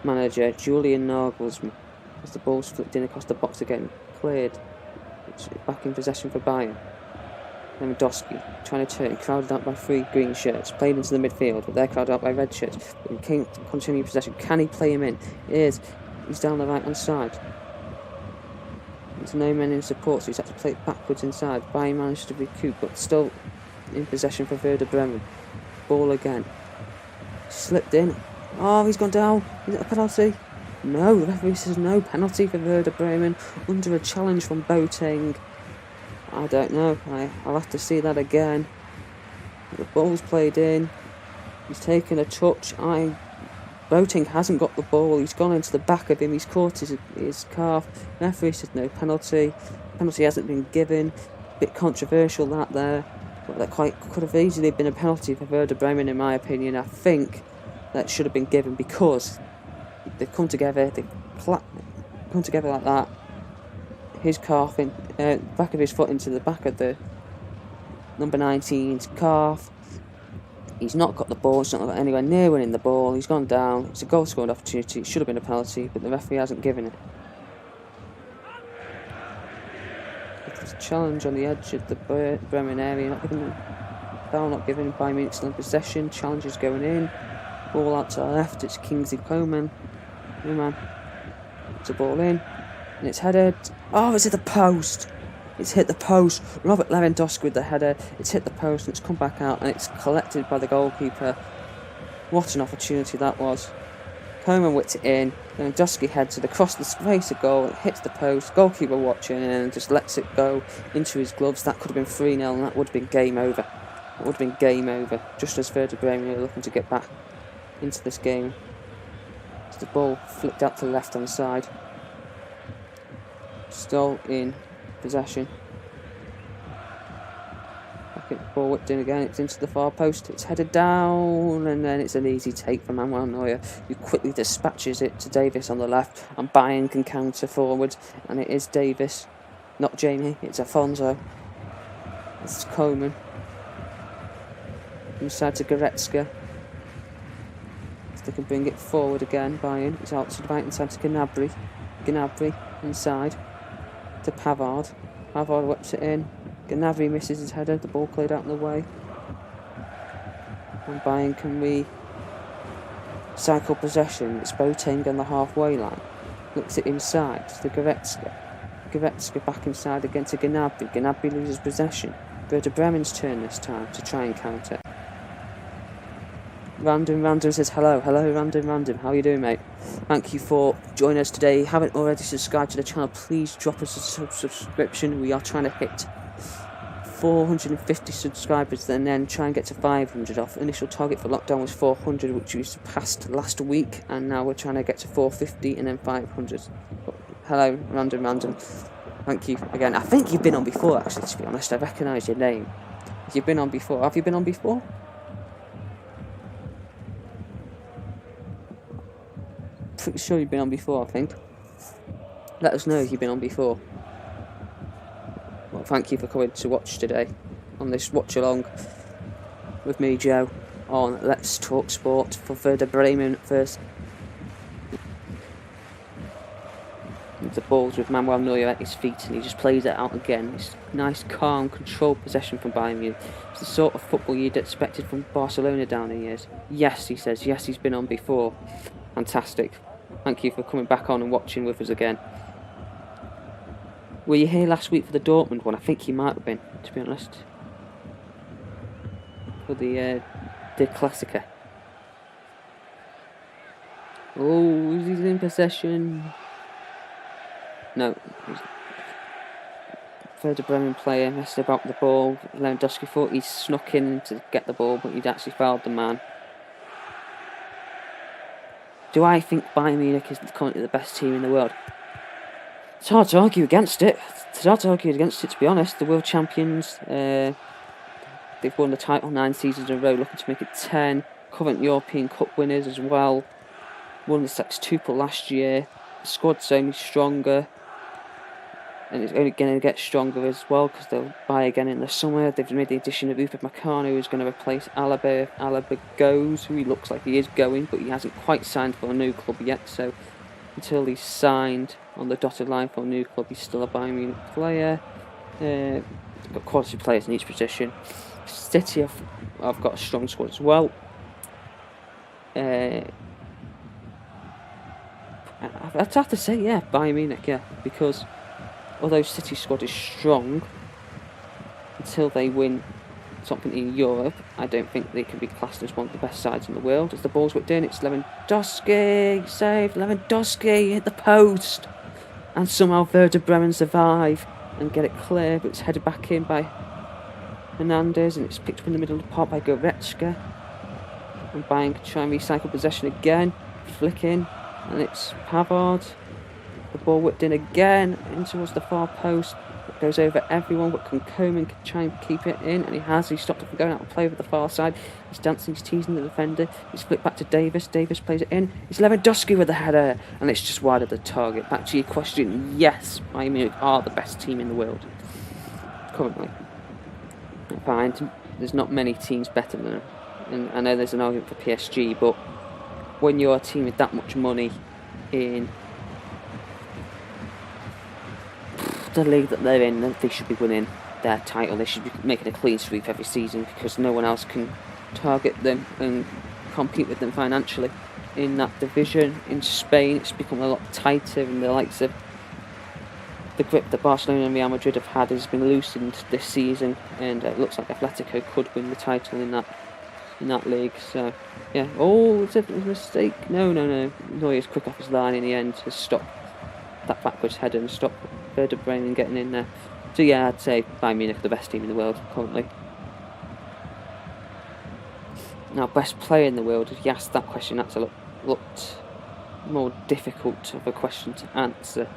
manager Julian Nagelsmann? As the ball's flipped in across the box again, cleared. It's back in possession for Bayern. Lewandowski trying to turn, crowded out by 3 green shirts, played into the midfield, but they're crowded out by red shirts. But he can't continue possession. Can he play him in? He's down the right hand side. There's no men in support, so he's had to play it backwards inside. Bayern managed to recoup, but still in possession for Werder Bremen. Ball again. Slipped in. Oh, he's gone down. Is it a penalty? No, the referee says no penalty for Werder Bremen under a challenge from Boateng. I don't know. I'll have to see that again. The ball's played in. He's taken a touch. Boateng hasn't got the ball. He's gone into the back of him. He's caught his calf. Referee said no penalty. Penalty hasn't been given. Bit controversial that there. But that could have easily been a penalty for Werder Bremen in my opinion. I think that should have been given because they've come together. They've come together like that. His calf in back of his foot into the back of the number 19's calf. He's not got the ball. He's not got anywhere near winning the ball. He's gone down. It's a goal scored opportunity. It should have been a penalty, but the referee hasn't given it. It's a challenge on the edge of the Bremen area. Not given foul, not given. Bayern Munich still in possession. Challenge is going in. Ball out to the left. It's Kingsley Coman. No man. It's a ball in. And it's headed. Oh, it's hit the post. It's hit the post. Robert Lewandowski with the header. It's hit the post and it's come back out and it's collected by the goalkeeper. What an opportunity that was. Coman whipped it in. Lewandowski heads it across the space of goal. It hits the post. Goalkeeper watching and just lets it go into his gloves. That could have been 3-0 and that would have been game over. That would have been game over. Just as Werder Bremen are looking to get back into this game. As the ball flicked out to the left hand side. Still in possession. Back at the ball whipped in again. It's into the far post. It's headed down, and then it's an easy take from Manuel Neuer, who quickly dispatches it to Davis on the left. And Bayern can counter forward, and it is Davis, not Jamie. It's Afonso. It's Coman. Inside to Goretzka. If they can bring it forward again, Bayern. It's out to the right inside to Gnabry. Gnabry inside to Pavard. Pavard whips it in. Gnabry misses his header. The ball cleared out in the way. And Bayern can cycle possession. It's Boateng on the halfway line. Looks it inside to Goretzka. Goretzka back inside again to Gnabry. Gnabry loses possession. Werder Bremen's turn this time to try and counter. Random says hello Random, how are you doing, mate? Thank you for joining us today. If you haven't already subscribed to the channel, please drop us a subscription. We are trying to hit 450 subscribers and then try and get to 500. Our initial target for lockdown was 400, which we surpassed last week, and now we're trying to get to 450 and then 500. But hello Random, thank you again. I think you've been on before, actually, to be honest. I recognise your name. You've been on before. Have you been on before? Pretty sure you've been on before, I think. Let us know if you've been on before. Well, thank you for coming to watch today on this watch along with me, Joe, on Let's Talk Sport for Werder Bremen first. The ball's with Manuel Neuer at his feet, and he just plays it out again. It's nice, calm, controlled possession from Bayern Munich. It's the sort of football you'd expected from Barcelona down the years. Yes, he says. Yes, he's been on before. Fantastic. Thank you for coming back on and watching with us again. Were you here last week for the Dortmund one? I think you might have been, to be honest. For the Klassiker. Oh, he's in possession. No. Werder Bremen player messed about the ball. Lewandowski thought he snuck in to get the ball, but he'd actually fouled the man. Do I think Bayern Munich is currently the best team in the world? It's hard to argue against it. To be honest. The world champions, they've won the title 9 seasons in a row, looking to make it 10. Current European Cup winners as well. Won the sextuple last year. The squad's only stronger. And it's only going to get stronger as well because they'll buy again in the summer. They've made the addition of Upamecano, who's going to replace Alaba if Alaba goes, who he looks like he is going, but he hasn't quite signed for a new club yet. So until he's signed on the dotted line for a new club, he's still a Bayern Munich player. They've got quality players in each position. City have got a strong squad as well. I'd have to say, yeah, Bayern Munich, yeah, because although City's squad is strong, until they win something in Europe, I don't think they can be classed as one of the best sides in the world. As the ball's whipped in, it's Lewandowski, saved, Lewandowski hit the post, and somehow Werder Bremen survive and get it clear, but it's headed back in by Hernandez, and it's picked up in the middle of the park by Goretzka, and Bayern can try and recycle possession again, flick in, and it's Pavard. The ball whipped in again, in towards the far post. It goes over everyone, but Koeman can try and keep it in, and he has. He's stopped it from going out of play over the far side. He's dancing, he's teasing the defender. He's flipped back to Davis. Davis plays it in. It's Lewandowski with the header, and it's just wide of the target. Back to your question, yes, Bayern Munich are the best team in the world. Currently. I find there's not many teams better than them. And I know there's an argument for PSG, but when you're a team with that much money in the league that they're in, they should be winning their title. They should be making a clean sweep every season because no one else can target them and compete with them financially. In that division, in Spain, it's become a lot tighter, and the likes of the grip that Barcelona and Real Madrid have had has been loosened this season, and it looks like Atletico could win the title in that league. So yeah, it's a mistake. No. Neuer's quick off his line in the end to stop that backwards header and stop Werder Bremen getting in there. So yeah, I'd say Bayern Munich are the best team in the world currently. Now, best player in the world, if you asked that question, that's a lot more difficult of a question to answer.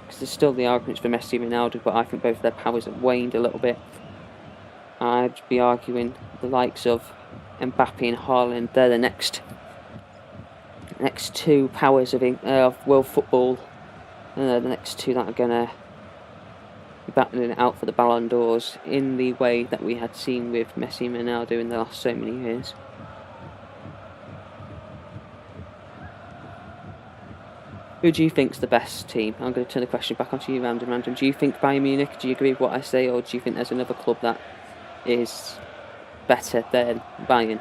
Because there's still the arguments for Messi and Ronaldo, but I think both their powers have waned a little bit. I'd be arguing the likes of Mbappe and Haaland, they're the next two powers of world football. The next two that are going to be battling it out for the Ballon d'Ors in the way that we had seen with Messi and Ronaldo in the last so many years. Who do you think's the best team? I'm going to turn the question back onto you, Random. Do you think Bayern Munich? Do you agree with what I say, or do you think there's another club that is better than Bayern?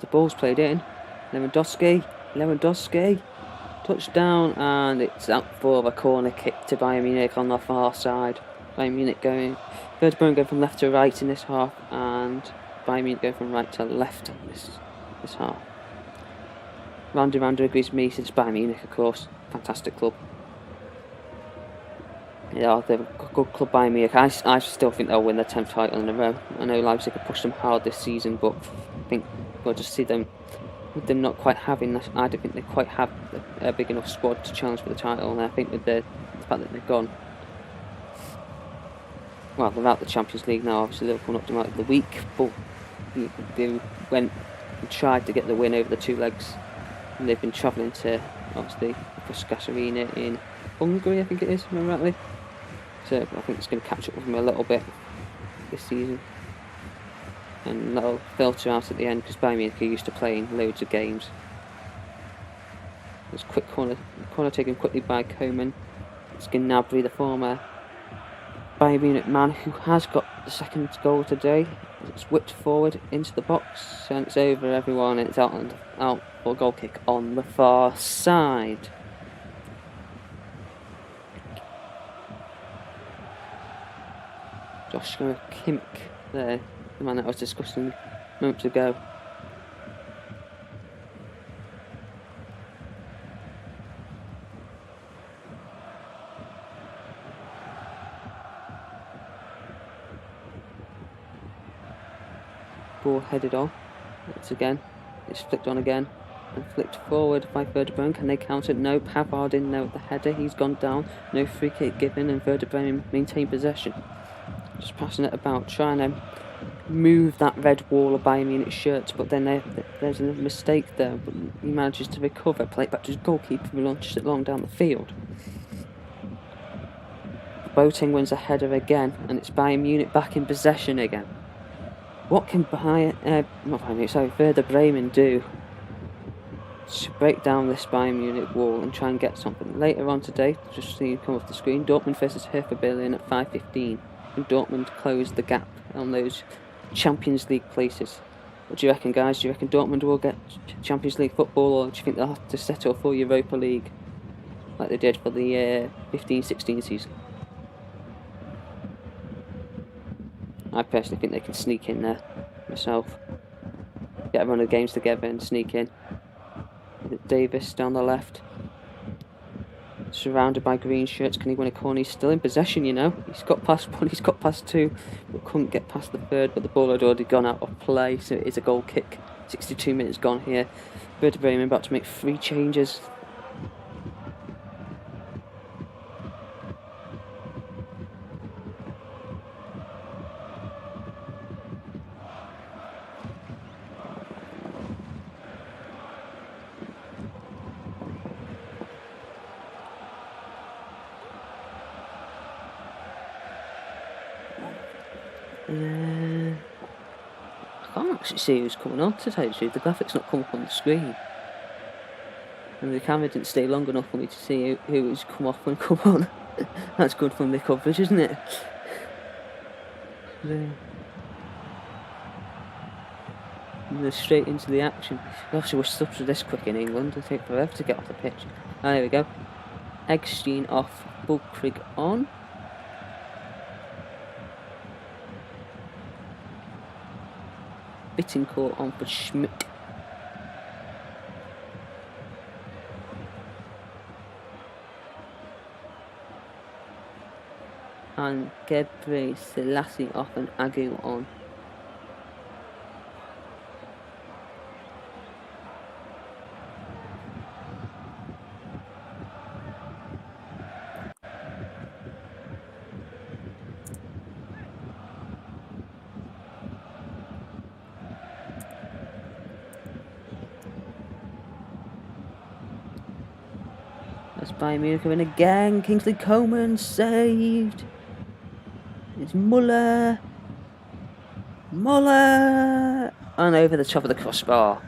The ball's played in. Lewandowski. Touchdown, and it's out for a corner kick to Bayern Munich on the far side. Bayern Munich going, Werder Bremen going from left to right in this half, and Bayern Munich going from right to left in this half. Random agrees with me, since Bayern Munich, of course, fantastic club. Yeah, they're a good club, Bayern Munich. I still think they'll win their 10th title in a row. I know Leipzig have pushed them hard this season, but I think we'll just see them. With them not quite having that, I don't think they quite have a big enough squad to challenge for the title, and I think with the fact that they've gone, well, they're out the Champions League now. Obviously, Liverpool knocked them out of the week, but they went and tried to get the win over the two legs, and they've been travelling to obviously the Puskas Arena in Hungary, I think it is, if I remember rightly. So I think it's going to catch up with him a little bit this season. And that'll filter out at the end because Bayern Munich are used to playing loads of games. There's a quick corner taken quickly by Koeman. It's Gnabry, the former Bayern Munich man who has got the second goal today. It's whipped forward into the box and it's over everyone and it's out for a goal kick on the far side. Joshua Kimmich there, the man that I was discussing moments ago. Ball headed on. It's flicked on again and flicked forward by Werder Bremen. Can they counter? No. Pavard in there with the header. He's gone down. No free kick given and Werder Bremen maintain possession. Just passing it about, trying to move that red wall of Bayern Munich shirts, but then there's a mistake there. But he manages to recover, play it back to his goalkeeper who launches it long down the field. Boateng wins a header again, and it's Bayern Munich back in possession again. What can Werder Bremen do to break down this Bayern Munich wall and try and get something? Later on today, just see come off the screen, Dortmund versus Hertha Berlin at 5:15. And Dortmund closed the gap on those Champions League places. What do you reckon, guys? Do you reckon Dortmund will get Champions League football, or do you think they'll have to settle for Europa League like they did for the 15-16 season? I personally think they can sneak in there myself. Get a run of games together and sneak in. Davis down the left. Surrounded by green shirts. Can he win a corner? He's still in possession, you know. He's got past one, he's got past two, but couldn't get past the third, but the ball had already gone out of play, so it is a goal kick. 62 minutes gone here. Werder Bremen about to make 3 changes. I can't actually see who's coming on, to tell you the truth. The graphic's not come up on the screen. And the camera didn't stay long enough for me to see who's come off and come on. That's good from the coverage, isn't it? They're straight into the action. Gosh, we're stuck to this quick in England. It'll take forever to get off the pitch. Ah, there we go. Eggstein off, Bulkrig on. Bittencourt on for Schmidt. And Gebre Selassie off and Agu on. That's Bayern Munich in again. Kingsley Coman saved. It's Muller. And over the top of the crossbar.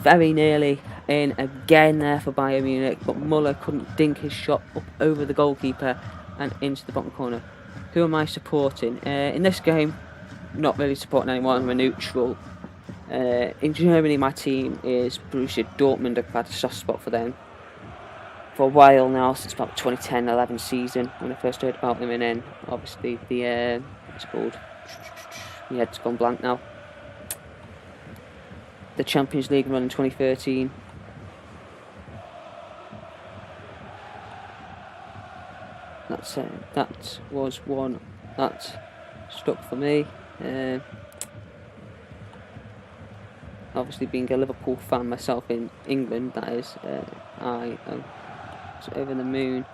Very nearly in again there for Bayern Munich, but Muller couldn't dink his shot up over the goalkeeper and into the bottom corner. Who am I supporting? In this game, not really supporting anyone. I'm a neutral. In Germany, my team is Borussia Dortmund. I've had a soft spot for them for a while now, since about 2010-11 season when I first heard about them, and then obviously the what's it called? My head's gone blank now. The Champions League run in 2013. That was one that stuck for me. Obviously, being a Liverpool fan myself in England, that is, I am over the moon.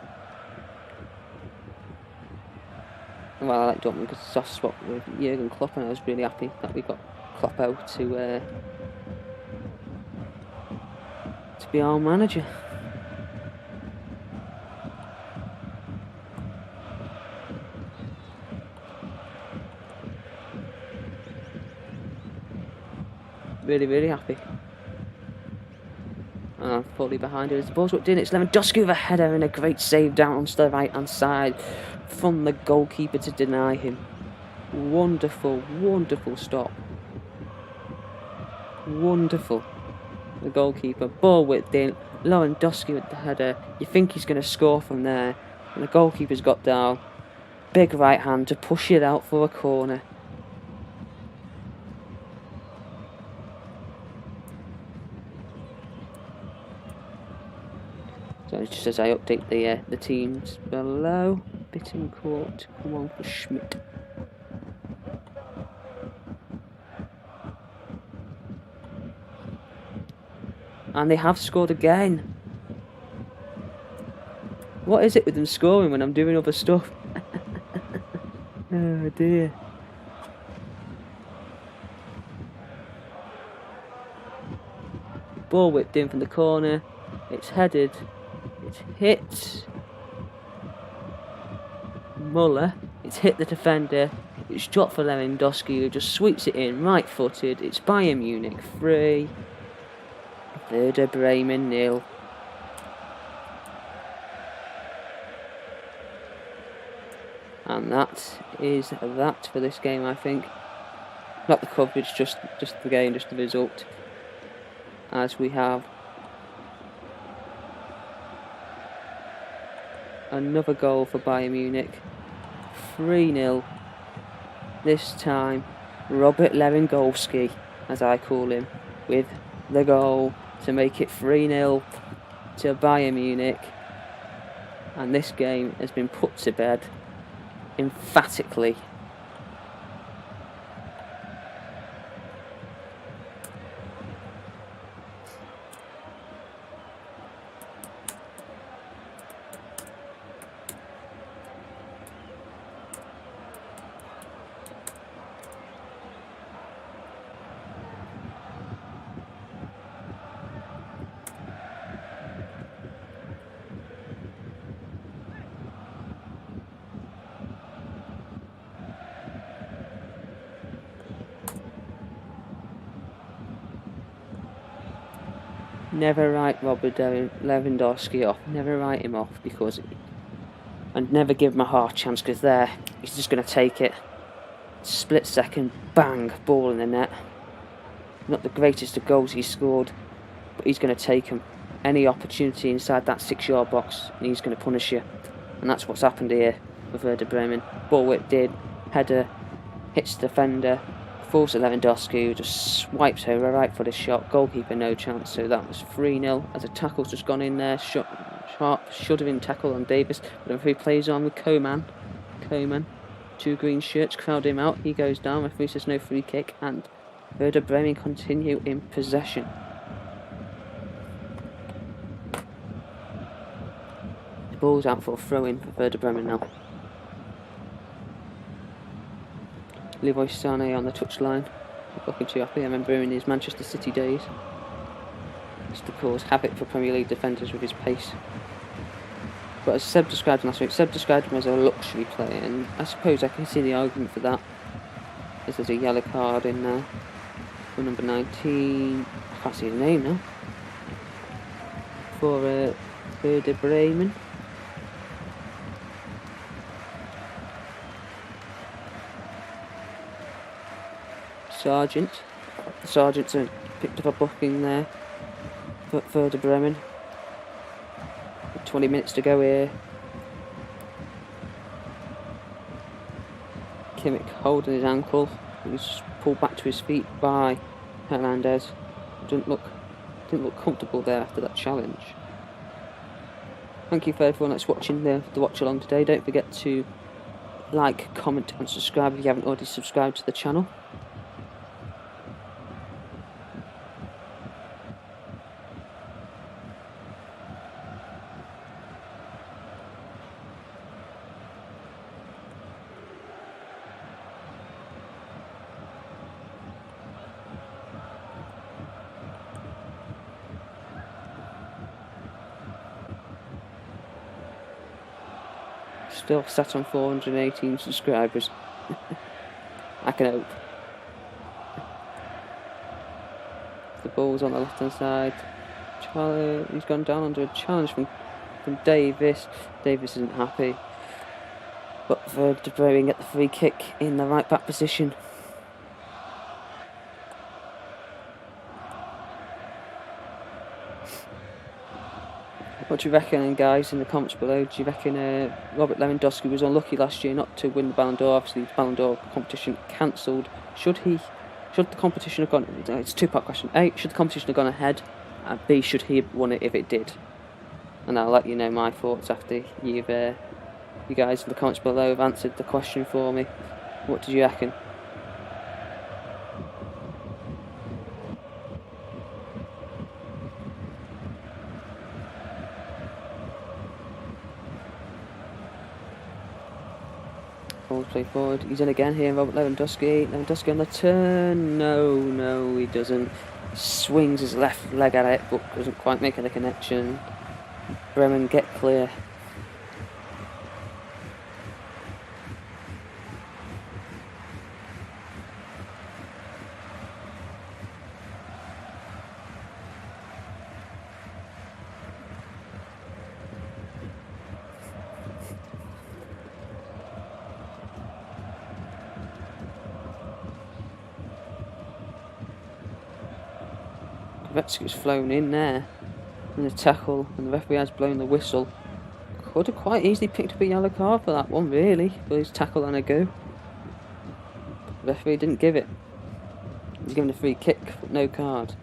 Well, I like Dortmund because it's a soft spot with Jurgen Klopp, and I was really happy that we got Klopp out to be our manager. Really, really happy. Fully behind her as the ball's whipped in. It's Lewandowski with a header and a great save down onto the right-hand side from the goalkeeper to deny him. Wonderful, wonderful stop. Wonderful. The goalkeeper, ball whipped in. Lewandowski with the header. You think he's going to score from there. And the goalkeeper's got down. Big right hand to push it out for a corner. So just as I update the teams below, Bittencourt, come on for Schmidt. And they have scored again. What is it with them scoring when I'm doing other stuff? Oh dear. Ball whipped in from the corner. It's headed. It's hit Muller. It's hit the defender. It's dropped for Lewandowski, who just sweeps it in, right-footed. It's Bayern Munich 3. Werder Bremen 0. And that is that for this game, I think. Not the coverage, just the game, just the result. As we have another goal for Bayern Munich. 3-0. This time, Robert Lewandowski, as I call him, with the goal to make it 3-0 to Bayern Munich. And this game has been put to bed emphatically. Never write Robert Lewandowski off. Never write him off because, and never give him a half chance because there he's just going to take it. Split second, bang, ball in the net. Not the greatest of goals he's scored, but he's going to take him. Any opportunity inside that 6-yard box, and he's going to punish you. And that's what's happened here with Werder Bremen. Ball whipped in, header, hits the defender. Falls to Lewandowski, who just swipes over right for the shot. Goalkeeper no chance, so that was 3-0. As a tackle's just gone in there, sharp shuddering tackle on Davis. But the referee plays on with Coman. 2 green shirts crowd him out. He goes down. Referee says no free kick, and Werder Bremen continue in possession. The ball's out for a throw-in for Werder Bremen now. Leroy Sané on the touchline, looking too happy. I remember in his Manchester City days, used to cause havoc for Premier League defenders with his pace. But as Seb described him last week, Seb described him as a luxury player, and I suppose I can see the argument for that, as there's a yellow card in there for number 19. I can't see the name now. For Werder Bremen. Sergeant's picked up a booking there for Werder Bremen. 20 minutes to go here. Kimmich holding his ankle. He's pulled back to his feet by Hernandez. Didn't look comfortable there after that challenge. Thank you for everyone that's watching the watch along today. Don't forget to like, comment and subscribe if you haven't already subscribed to the channel. Still sat on 418 subscribers. I can hope. balls on the left hand side. He's gone down under a challenge from Davis. Davis isn't happy. But Werder Bremen get the free kick in the right back position. What do you reckon, guys, in the comments below? Do you reckon Robert Lewandowski was unlucky last year not to win the Ballon d'Or? Obviously, the Ballon d'Or competition cancelled. Should the competition have gone? It's a two-part question. A, should the competition have gone ahead? And B, should he have won it if it did? And I'll let you know my thoughts after you guys in the comments below have answered the question for me. What did you reckon? Balls play forward. He's in again here, Robert Lewandowski. Lewandowski on the turn. No, he doesn't. He swings his left leg at it, but doesn't quite make the connection. Bremen get clear. Goretzka's flown in there in the tackle, and the referee has blown the whistle. Could have quite easily picked up a yellow card for that one, really, for his tackle and a go. The referee didn't give it. He's given a free kick, but no card.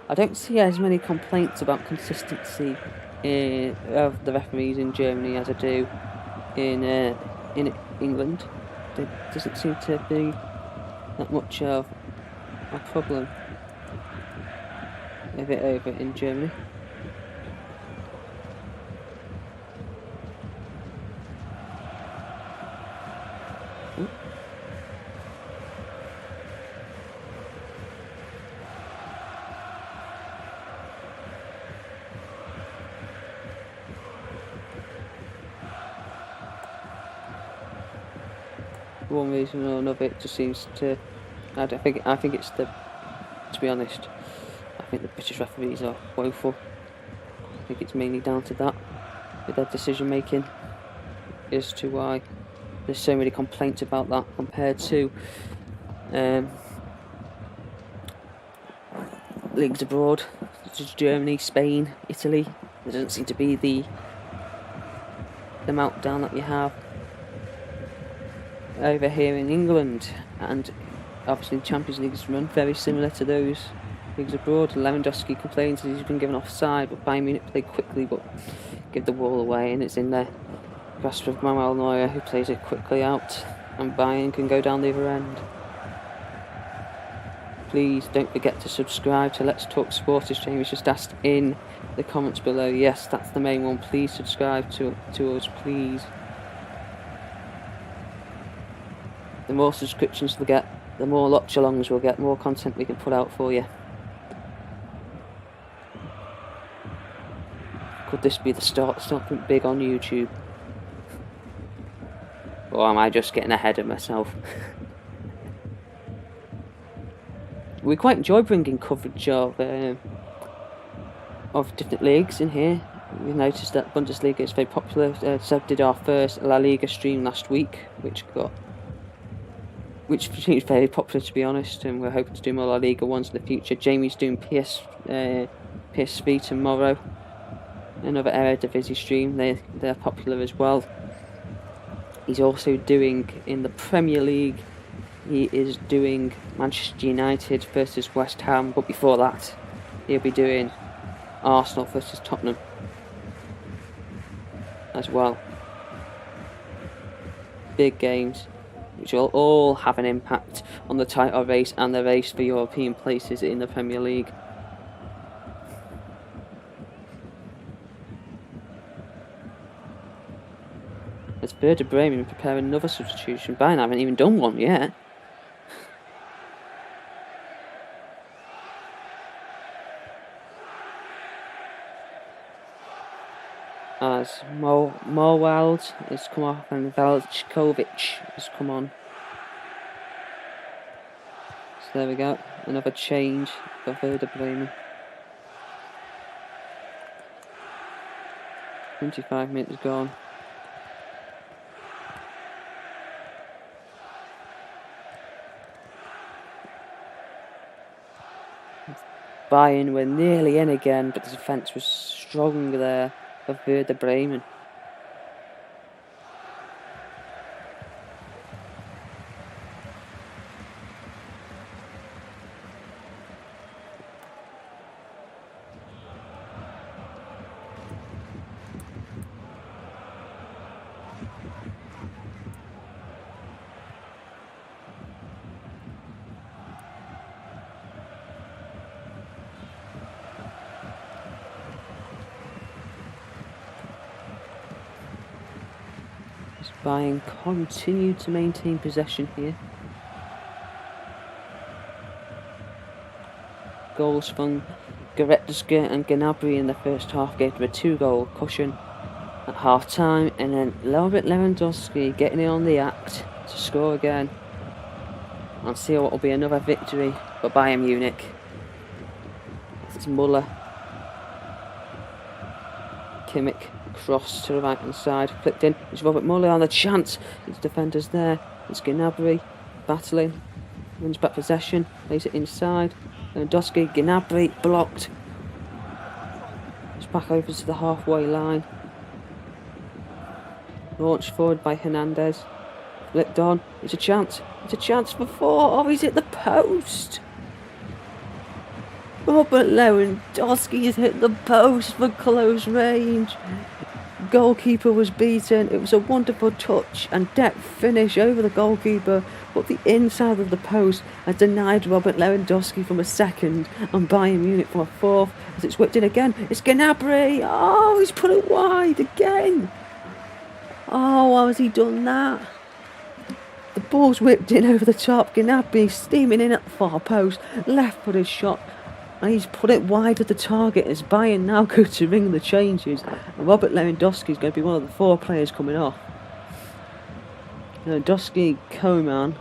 I don't see as many complaints about consistency of the referees in Germany as I do in England. There doesn't seem to be that much of a problem with it over in Germany. One reason or another, it just seems to. I think it's the. To be honest, I think the British referees are woeful. I think it's mainly down to that, with their decision making, as to why there's so many complaints about that compared to leagues abroad, such as Germany, Spain, Italy. There doesn't seem to be the meltdown that you have over here in England, and obviously the Champions League is run very similar to those leagues abroad. Lewandowski complains that he's been given offside, but Bayern Munich play quickly but give the ball away, and it's in the grasp of Manuel Neuer, who plays it quickly out, and Bayern can go down the other end. Please don't forget to subscribe to Let's Talk Sport, as Jamie's just asked in the comments below. Yes, that's the main one. Please subscribe to us, please. The more subscriptions we get, the more watch-alongs we'll get, more content we can put out for you. Could this be the start of something big on YouTube? Or am I just getting ahead of myself? We quite enjoy bringing coverage of different leagues in here. We've noticed that Bundesliga is very popular. So did our first La Liga stream last week, which seems very popular, to be honest, and we're hoping to do more La Liga ones in the future. Jamie's doing PSV tomorrow, another Eredivisie stream. They're popular as well. He's also doing in the Premier League. He is doing Manchester United versus West Ham, but before that, he'll be doing Arsenal versus Tottenham as well. Big games, which will all have an impact on the title race and the race for European places in the Premier League. As Werder Bremen prepare another substitution. Bayern haven't even done one yet. As Morwald has come off and Veljkovic has come on. There we go. Another change for Werder Bremen. 25 minutes gone. Bayern were nearly in again, but the defence was strong there for Werder Bremen. Bayern continued to maintain possession here. Goals from Goretzka and Gnabry in the first half gave them a 2-goal cushion at half time, and then Robert Lewandowski getting in on the act to score again and see what will be another victory for Bayern Munich. It's Muller. Kimmich. Cross to the right hand side, flicked in. It's Robert Muller on the chance. His defenders there. It's Gnabry battling. Wins back possession. Plays it inside. Lewandowski, Gnabry blocked. It's back over to the halfway line. Launched forward by Hernandez. Flicked on. It's a chance. It's a chance for 4. Oh, he's hit the post. Robert Lewandowski has hit the post for close range. Goalkeeper was beaten. It was a wonderful touch and depth finish over the goalkeeper, but the inside of the post had denied Robert Lewandowski from a second and Bayern Munich from a fourth. As it's whipped in again, it's Gnabry. Oh, he's put it wide again. Oh, why has he done that? The ball's whipped in over the top. Gnabry steaming in at the far post, left-footed shot. And he's put it wide of the target as Bayern now go to ring the changes. And Robert Lewandowski is going to be one of the 4 players coming off. Lewandowski, Koeman,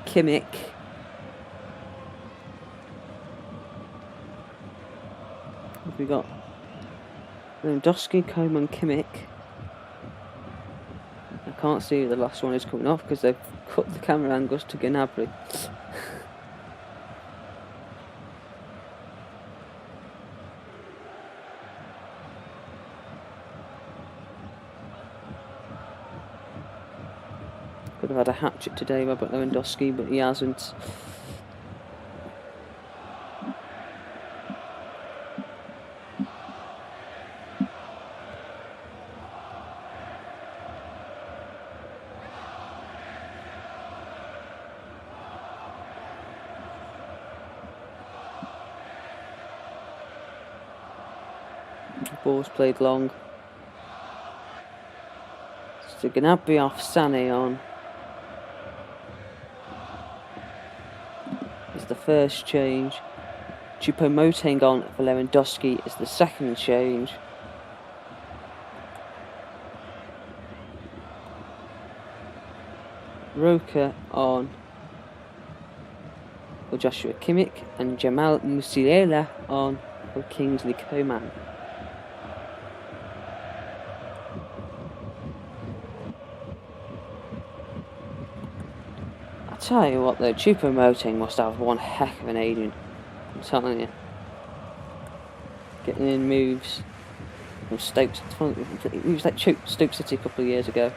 Kimmich, we got Lewandowski, Koeman, Kimmich. I can't see who the last one is coming off because they've cut the camera angles to Gnabry. Could have had a hat-trick today, Robert Lewandowski, but he hasn't. The ball's played long. So Gnabry off, Sané on. The first change. Choupo-Moting on for Lewandowski is the second change. Roca on for Joshua Kimmich and Jamal Musiala on for Kingsley Coman. Tell you what though, Choupo-Moting must have one heck of an agent. I'm telling you. Getting in moves from Stoke. He was like Stoke City a couple of years ago.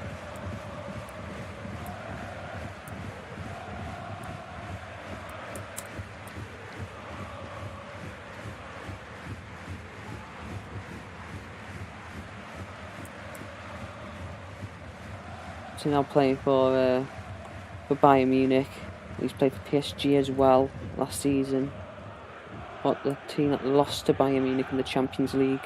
So now playing for Bayern Munich. He's played for PSG as well last season. What, the team that lost to Bayern Munich in the Champions League.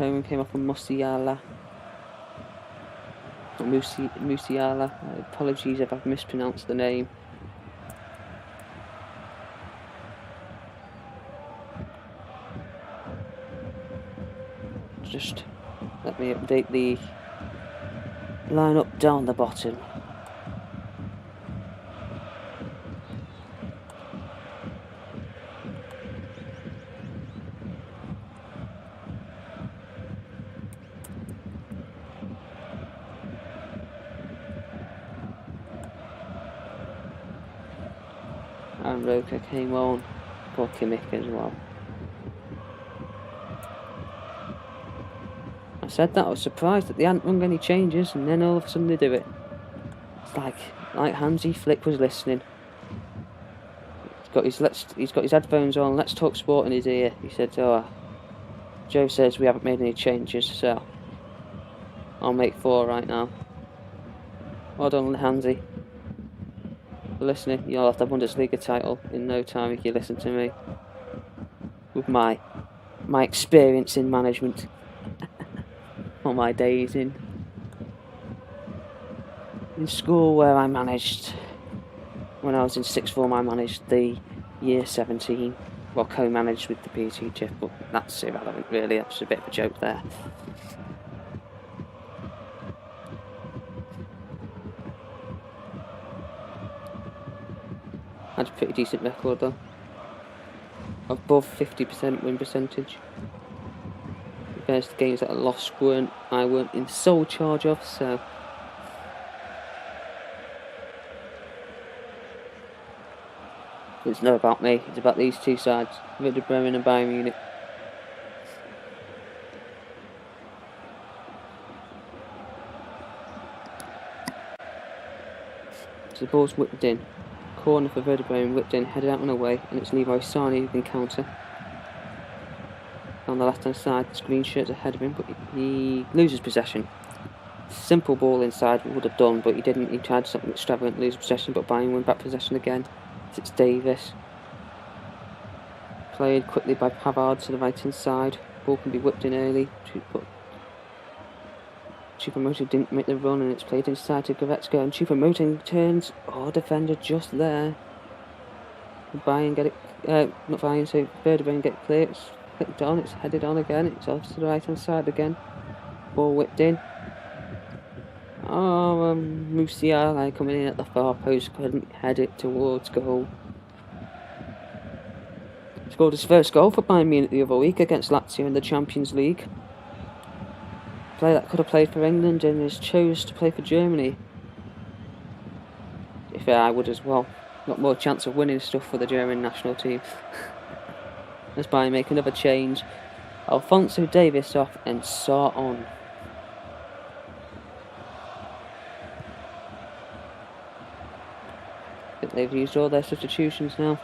Coman came off on Musiala. Musiala. Apologies if I've mispronounced the name. Just let me update the lineup down the bottom. And Roker came on for Kimmich as well. I said that I was surprised that they hadn't rung any changes, and then all of a sudden they do it. It's like Hansi Flick was listening. He's got his headphones on. Let's Talk Sport in his ear. He said, "Oh, Joe says we haven't made any changes, so I'll make 4 right now." Well done, Hansi. Listening, you'll have the Bundesliga title in no time if you listen to me. With my experience in management. All my days in school where I managed. When I was in 6th form, I managed the year 17. Well, co-managed with the PE teacher, but that's irrelevant really. That's a bit of a joke there. Had a pretty decent record though. Above 50% win percentage. Compared to the games that I lost I weren't in sole charge of, so it's not about me, it's about these two sides, Werder Bremen and Bayern Munich. So the ball's whipped in. Corner for Werder Bremen, whipped in, headed out and away, and it's Leroy Sané who can counter. On the left hand side, the green shirt's ahead of him, but he loses possession. Simple ball inside would have done, but he didn't. He tried something extravagant, lose possession, but Bayern win back possession again. It's Davis. Played quickly by Pavard to the right hand side. Ball can be whipped in early, but Choupo-Moting didn't make the run, and it's played inside to Goretzka, and Choupo-Moting turns. Oh, defender just there. Bayern get it. Not Bayern, so Werder Bremen get it clear. It's clicked on. It's headed on again. It's off to the right hand side again. Ball whipped in. Oh, Musiala coming in at the far post, couldn't head it towards goal. Scored his first goal for Bayern Munich the other week against Lazio in the Champions League. Player that could have played for England and has chose to play for Germany. If I would as well. Got more chance of winning stuff for the German national team. As Bayern make another change. Alphonso Davies off and Sarr on. I think they've used all their substitutions now.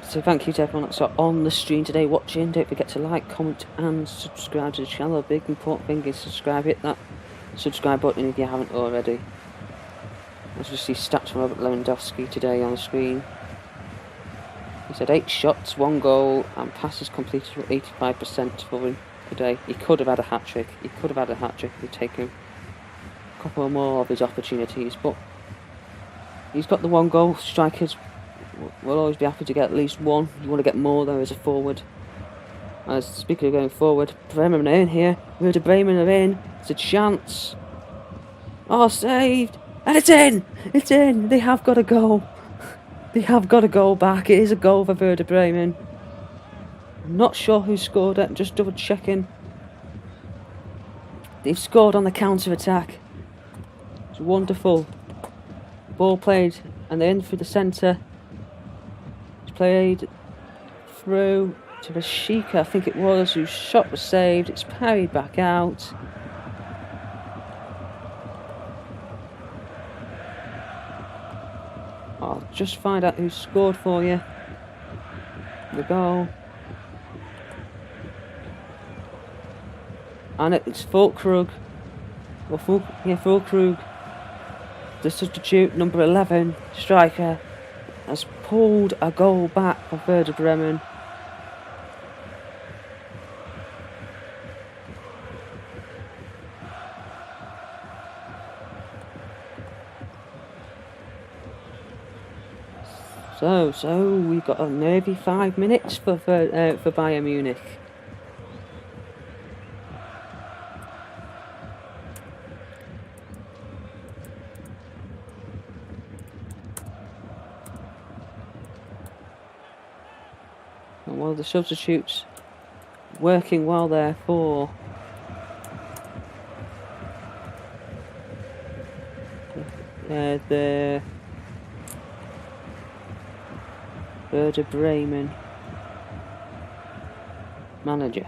So thank you to everyone that's on the stream today watching. Don't forget to like, comment and subscribe to the channel. The big important thing is subscribe. Hit that subscribe button if you haven't already. Let's just see stats from Robert Lewandowski today on the screen. He said 8 shots, 1 goal and passes completed for 85% for him today. He could have had a hat-trick. He could have had a hat-trick if he'd taken a couple more of his opportunities, but he's got the 1 goal. Strikers will always be happy to get at least 1. You want to get more though as a forward. As speaking of going forward, Bremen are in here. Werder Bremen are in. It's a chance. Oh, saved! And it's in! It's in! They have got a goal. They have got a goal back. It is a goal for Werder Bremen. I'm not sure who scored it. I'm just double checking. They've scored on the counter attack. It's wonderful. Ball played and they're in through the centre. Played through to Rashika, I think it was, whose shot was saved. It's parried back out. I'll just find out who scored for you. The goal. And it's Fulkrug. Or Fulkrug. The substitute, number 11, striker, has pulled a goal back for Werder Bremen. So we've got a nervy 5 minutes for Bayern Munich. And one of the substitutes working well there for the Werder Bremen manager.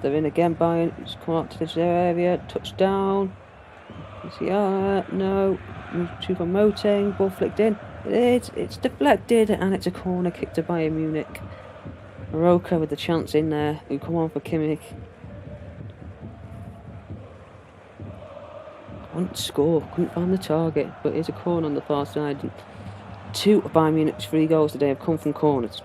They're in again, Bayern. It's come out to this area. Touchdown. No. Too promoting. Ball flicked in. It's deflected, and it's a corner kick to Bayern Munich. Roca with the chance in there. Who come on for Kimmich. Couldn't score. Couldn't find the target. But here's a corner on the far side. 2 of Bayern Munich's 3 goals today have come from corners.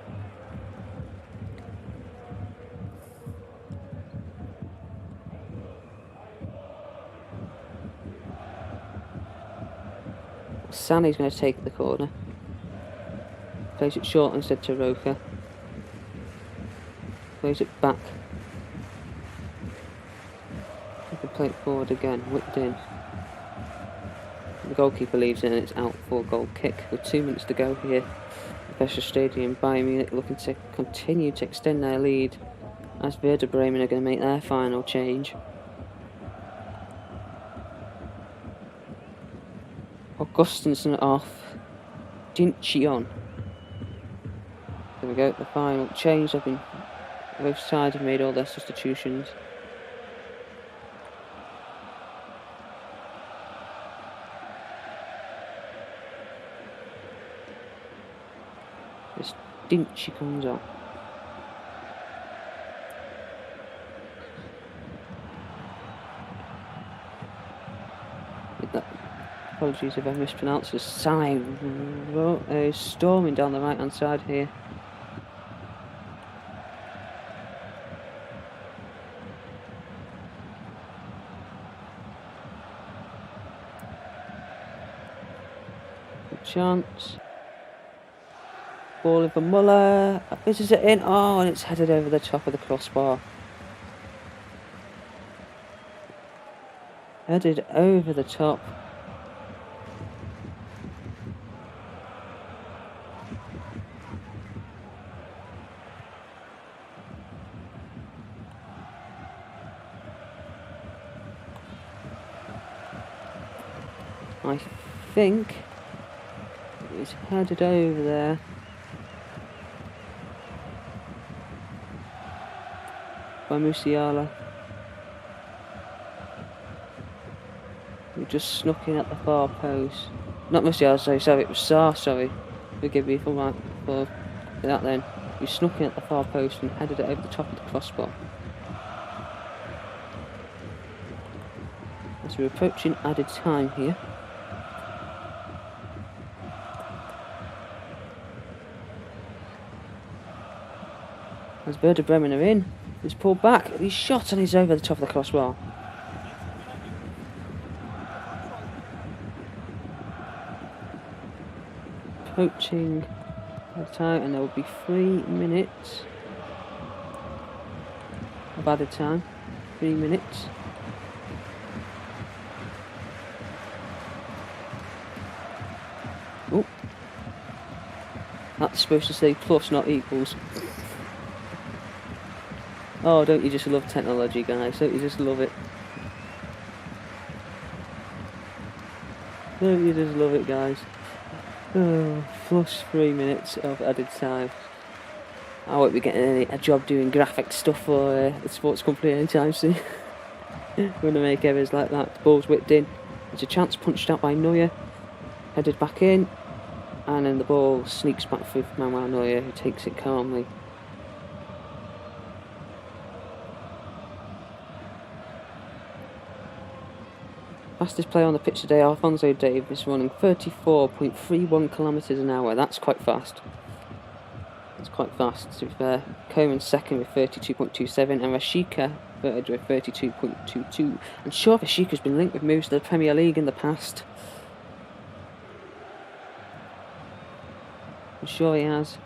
Sané's going to take the corner. Plays it short instead to Roca. Plays it back. He can play it forward again. Whipped in. The goalkeeper leaves it and it's out for a goal kick. With 2 minutes to go here at Vescher Stadium. Bayern Munich looking to continue to extend their lead as Werder Bremen are going to make their final change. Augustinsson off. Dinchi on. There we go, the final change. Both sides have made all their substitutions. This Dinchi comes on. With that. Apologies if I mispronounced his sign. Storming down the right hand side here. Good chance. Ball in for Muller. Fizzes it in. Oh, and it's headed over the top of the crossbar. Headed over the top. I think it's headed over there. By Musiala. We just snuck in at the far post. Not Musiala, sorry, it was Sarr, sorry. Forgive me for that then. We snuck in at the far post and headed it over the top of the crossbar. As we're approaching added time here. As Werder Bremen are in, he's pulled back, he's shot and he's over the top of the crossbar. Approaching the time, and there will be 3 minutes of added time. 3 minutes. Oh, that's supposed to say plus, not equals. Oh, don't you just love technology, guys? Don't you just love it? Don't you just love it, guys? Oh, plus 3 minutes of added time. I won't be getting a job doing graphic stuff for the sports company anytime soon. We're going to make errors like that. The ball's whipped in. There's a chance punched out by Neuer. Headed back in. And then the ball sneaks back through Manuel Neuer, who takes it calmly. Fastest player on the pitch today, Alphonso Davies, running 34.31 kilometres an hour. That's quite fast. That's quite fast, to be fair. Coman's second with 32.27, and Rashica third with 32.22. And sure, Rashica's been linked with moves to the Premier League in the past. I'm sure he has.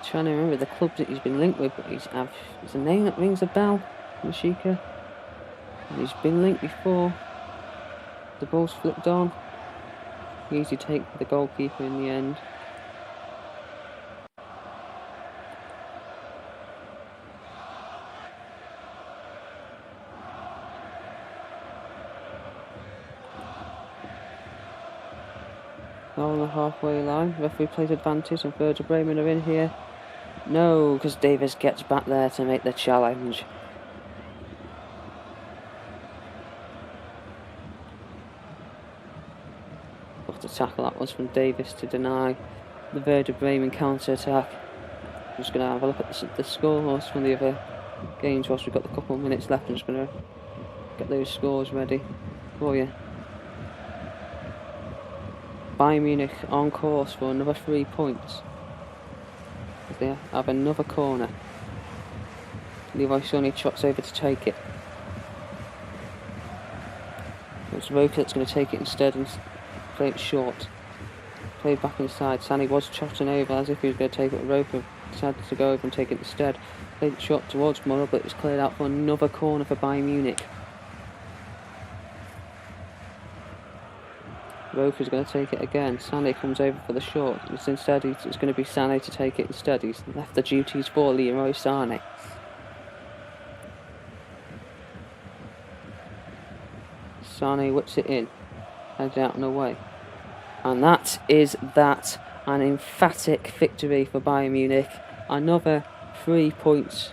Trying to remember the clubs that he's been linked with, but he's a name that rings a bell, Rashica. He's been linked before. The ball's flipped on. Easy take for the goalkeeper in the end. Goal on the halfway line. Referee plays advantage, and Werder Bremen are in here. No, because Davies gets back there to make the challenge. What a tackle that was from Davies to deny the Werder Bremen counter-attack. I'm just going to have a look at the scores from the other games whilst we've got a couple of minutes left. I'm just going to get those scores ready for you. Bayern Munich on course for another 3 points. They have another corner. Leroy Sané trots over to take it. It's Roker that's going to take it instead and play it short. Played back inside. Sané was trotting over as if he was going to take it. Roker decided to go over and take it instead. Played it short towards Muller, but it's cleared out for another corner for Bayern Munich. Roker's going to take it again. Sané comes over for the short. It's going to be Sané to take it instead. He's left the duties for Leroy Sané. Sané whips it in. Heads out and away. And that is that. An emphatic victory for Bayern Munich. Another 3 points.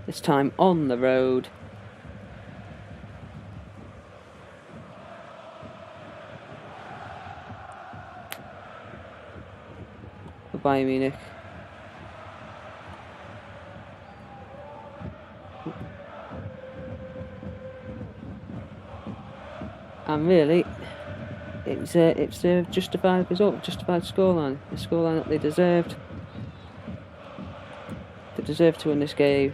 This time on the road. Bayern Munich. And really, it's a justified result, justified scoreline, the scoreline that they deserved. They deserved to win this game.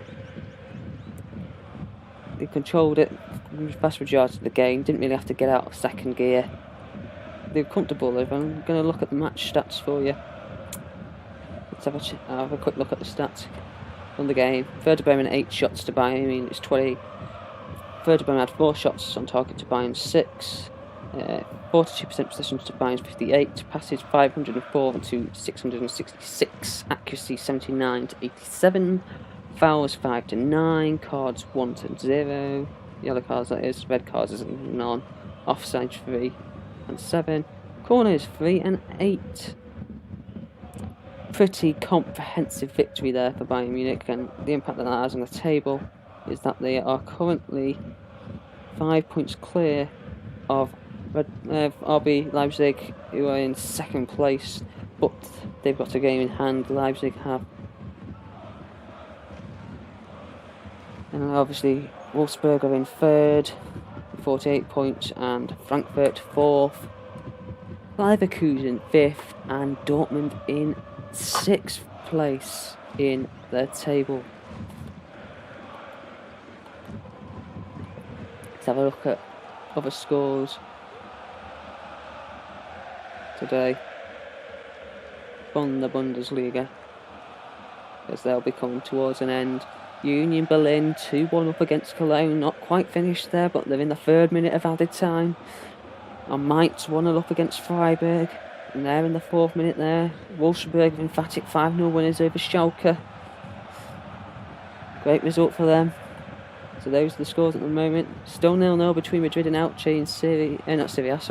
They controlled it the vast majority of the game, didn't really have to get out of second gear. They were comfortable. I'm going to look at the match stats for you. Let's have a quick look at the stats from the game. Werder Bremen 8 shots to Bayern Munich 20. Werder Bremen had 4 shots on target to Bayern's 6. 42% possessions to Bayern's 58. Passes 504 to 666. Accuracy 79 to 87. Fouls 5 to 9. Cards 1 to 0. Yellow cards, that is. Red cards is none. Offside 3 and 7. Corners 3 and 8. Pretty comprehensive victory there for Bayern Munich, and the impact that has on the table is that they are currently 5 points clear of RB Leipzig, who are in second place, but they've got a game in hand. Leipzig have, and obviously Wolfsburg are in third, 48 points, and Frankfurt fourth, Leverkusen fifth, and Dortmund in 6th place in their table. Let's have a look at other scores today from the Bundesliga, as they'll be coming towards an end. Union Berlin 2-1 up against Cologne. Not quite finished there, but they're in the 3rd minute of added time. And Mainz 1-0 up against Freiburg. And they're in the 4th minute there. Wolfsburg emphatic 5-0 winners over Schalke. Great result for them. So those are the scores at the moment. Still 0-0 between Madrid and Elche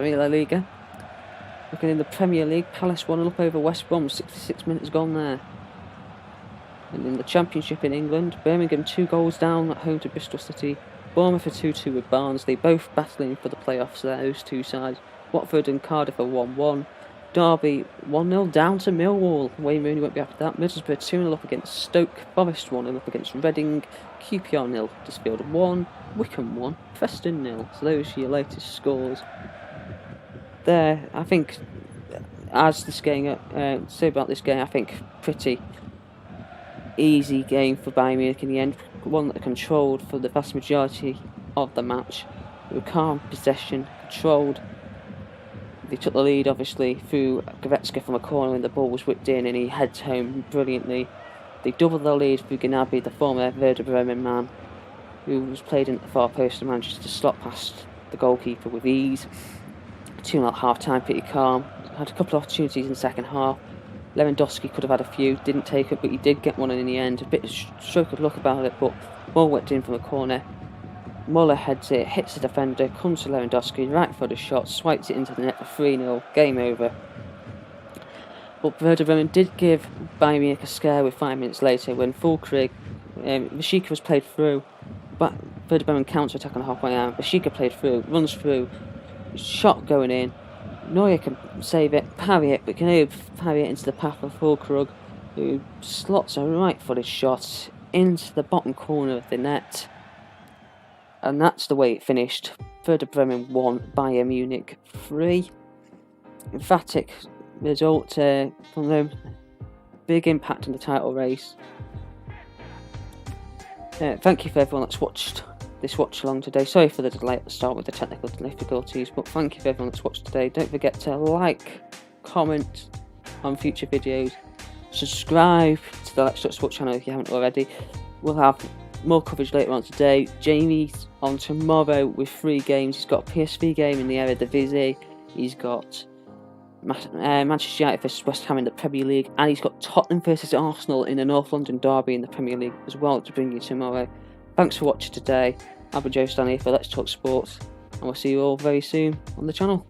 in La Liga. Looking in the Premier League, Palace 1-0 up over West Brom, 66 minutes gone there. And in the Championship in England, Birmingham 2 goals down at home to Bristol City. Bournemouth are 2-2 with Barnsley, both battling for the playoffs there, those two sides. Watford and Cardiff are 1-1. Derby 1-0 down to Millwall. Wayne Rooney won't be after that. Middlesbrough 2-0 up against Stoke. Forest 1-0 up against Reading. QPR 0. Huddersfield 1. Wycombe 1. Preston 0. So those are your latest scores. There, I think, as this game, say about this game, I think pretty easy game for Bayern Munich in the end. One that controlled for the vast majority of the match. They were calm, possession, controlled. They took the lead, obviously, through Goretzka from a corner when the ball was whipped in and he heads home brilliantly. They doubled their lead through Gnabry, the former Werder Bremen man, who was played in the far post and managed to slot past the goalkeeper with ease. 2-0 at half-time, pretty calm. Had a couple of opportunities in the second half. Lewandowski could have had a few, didn't take it, but he did get one in the end. A bit of stroke of luck about it, but ball whipped in from a corner. Muller heads it, hits the defender, comes to Lewandowski, right footed shot, swipes it into the net for 3-0, game over. But Werder Bremen did give Bayern Munich a scare with 5 minutes later when Füllkrug, Besiktas was played through, but Werder Bremen counter-attack on the halfway line. Besiktas played through, runs through, shot going in. Neuer can save it, parry it, but can only parry it into the path of Füllkrug, who slots a right-footed shot into the bottom corner of the net. And that's the way it finished. Werder Bremen 1, Bayern Munich 3. Emphatic result from them. Big impact in the title race. Thank you for everyone that's watched this watch along today. Sorry for the delay at the start with the technical difficulties, but thank you for everyone that's watched today. Don't forget to like, comment on future videos, subscribe to the Let's Talk Sport channel if you haven't already. We'll have more coverage later on today. Jamie's on tomorrow with 3 games. He's got a PSV game in the Eredivisie. He's got Manchester United versus West Ham in the Premier League, and he's got Tottenham versus Arsenal in the North London derby in the Premier League as well to bring you tomorrow. Thanks for watching today. I've been Joe Stanley for Let's Talk Sports, and we'll see you all very soon on the channel.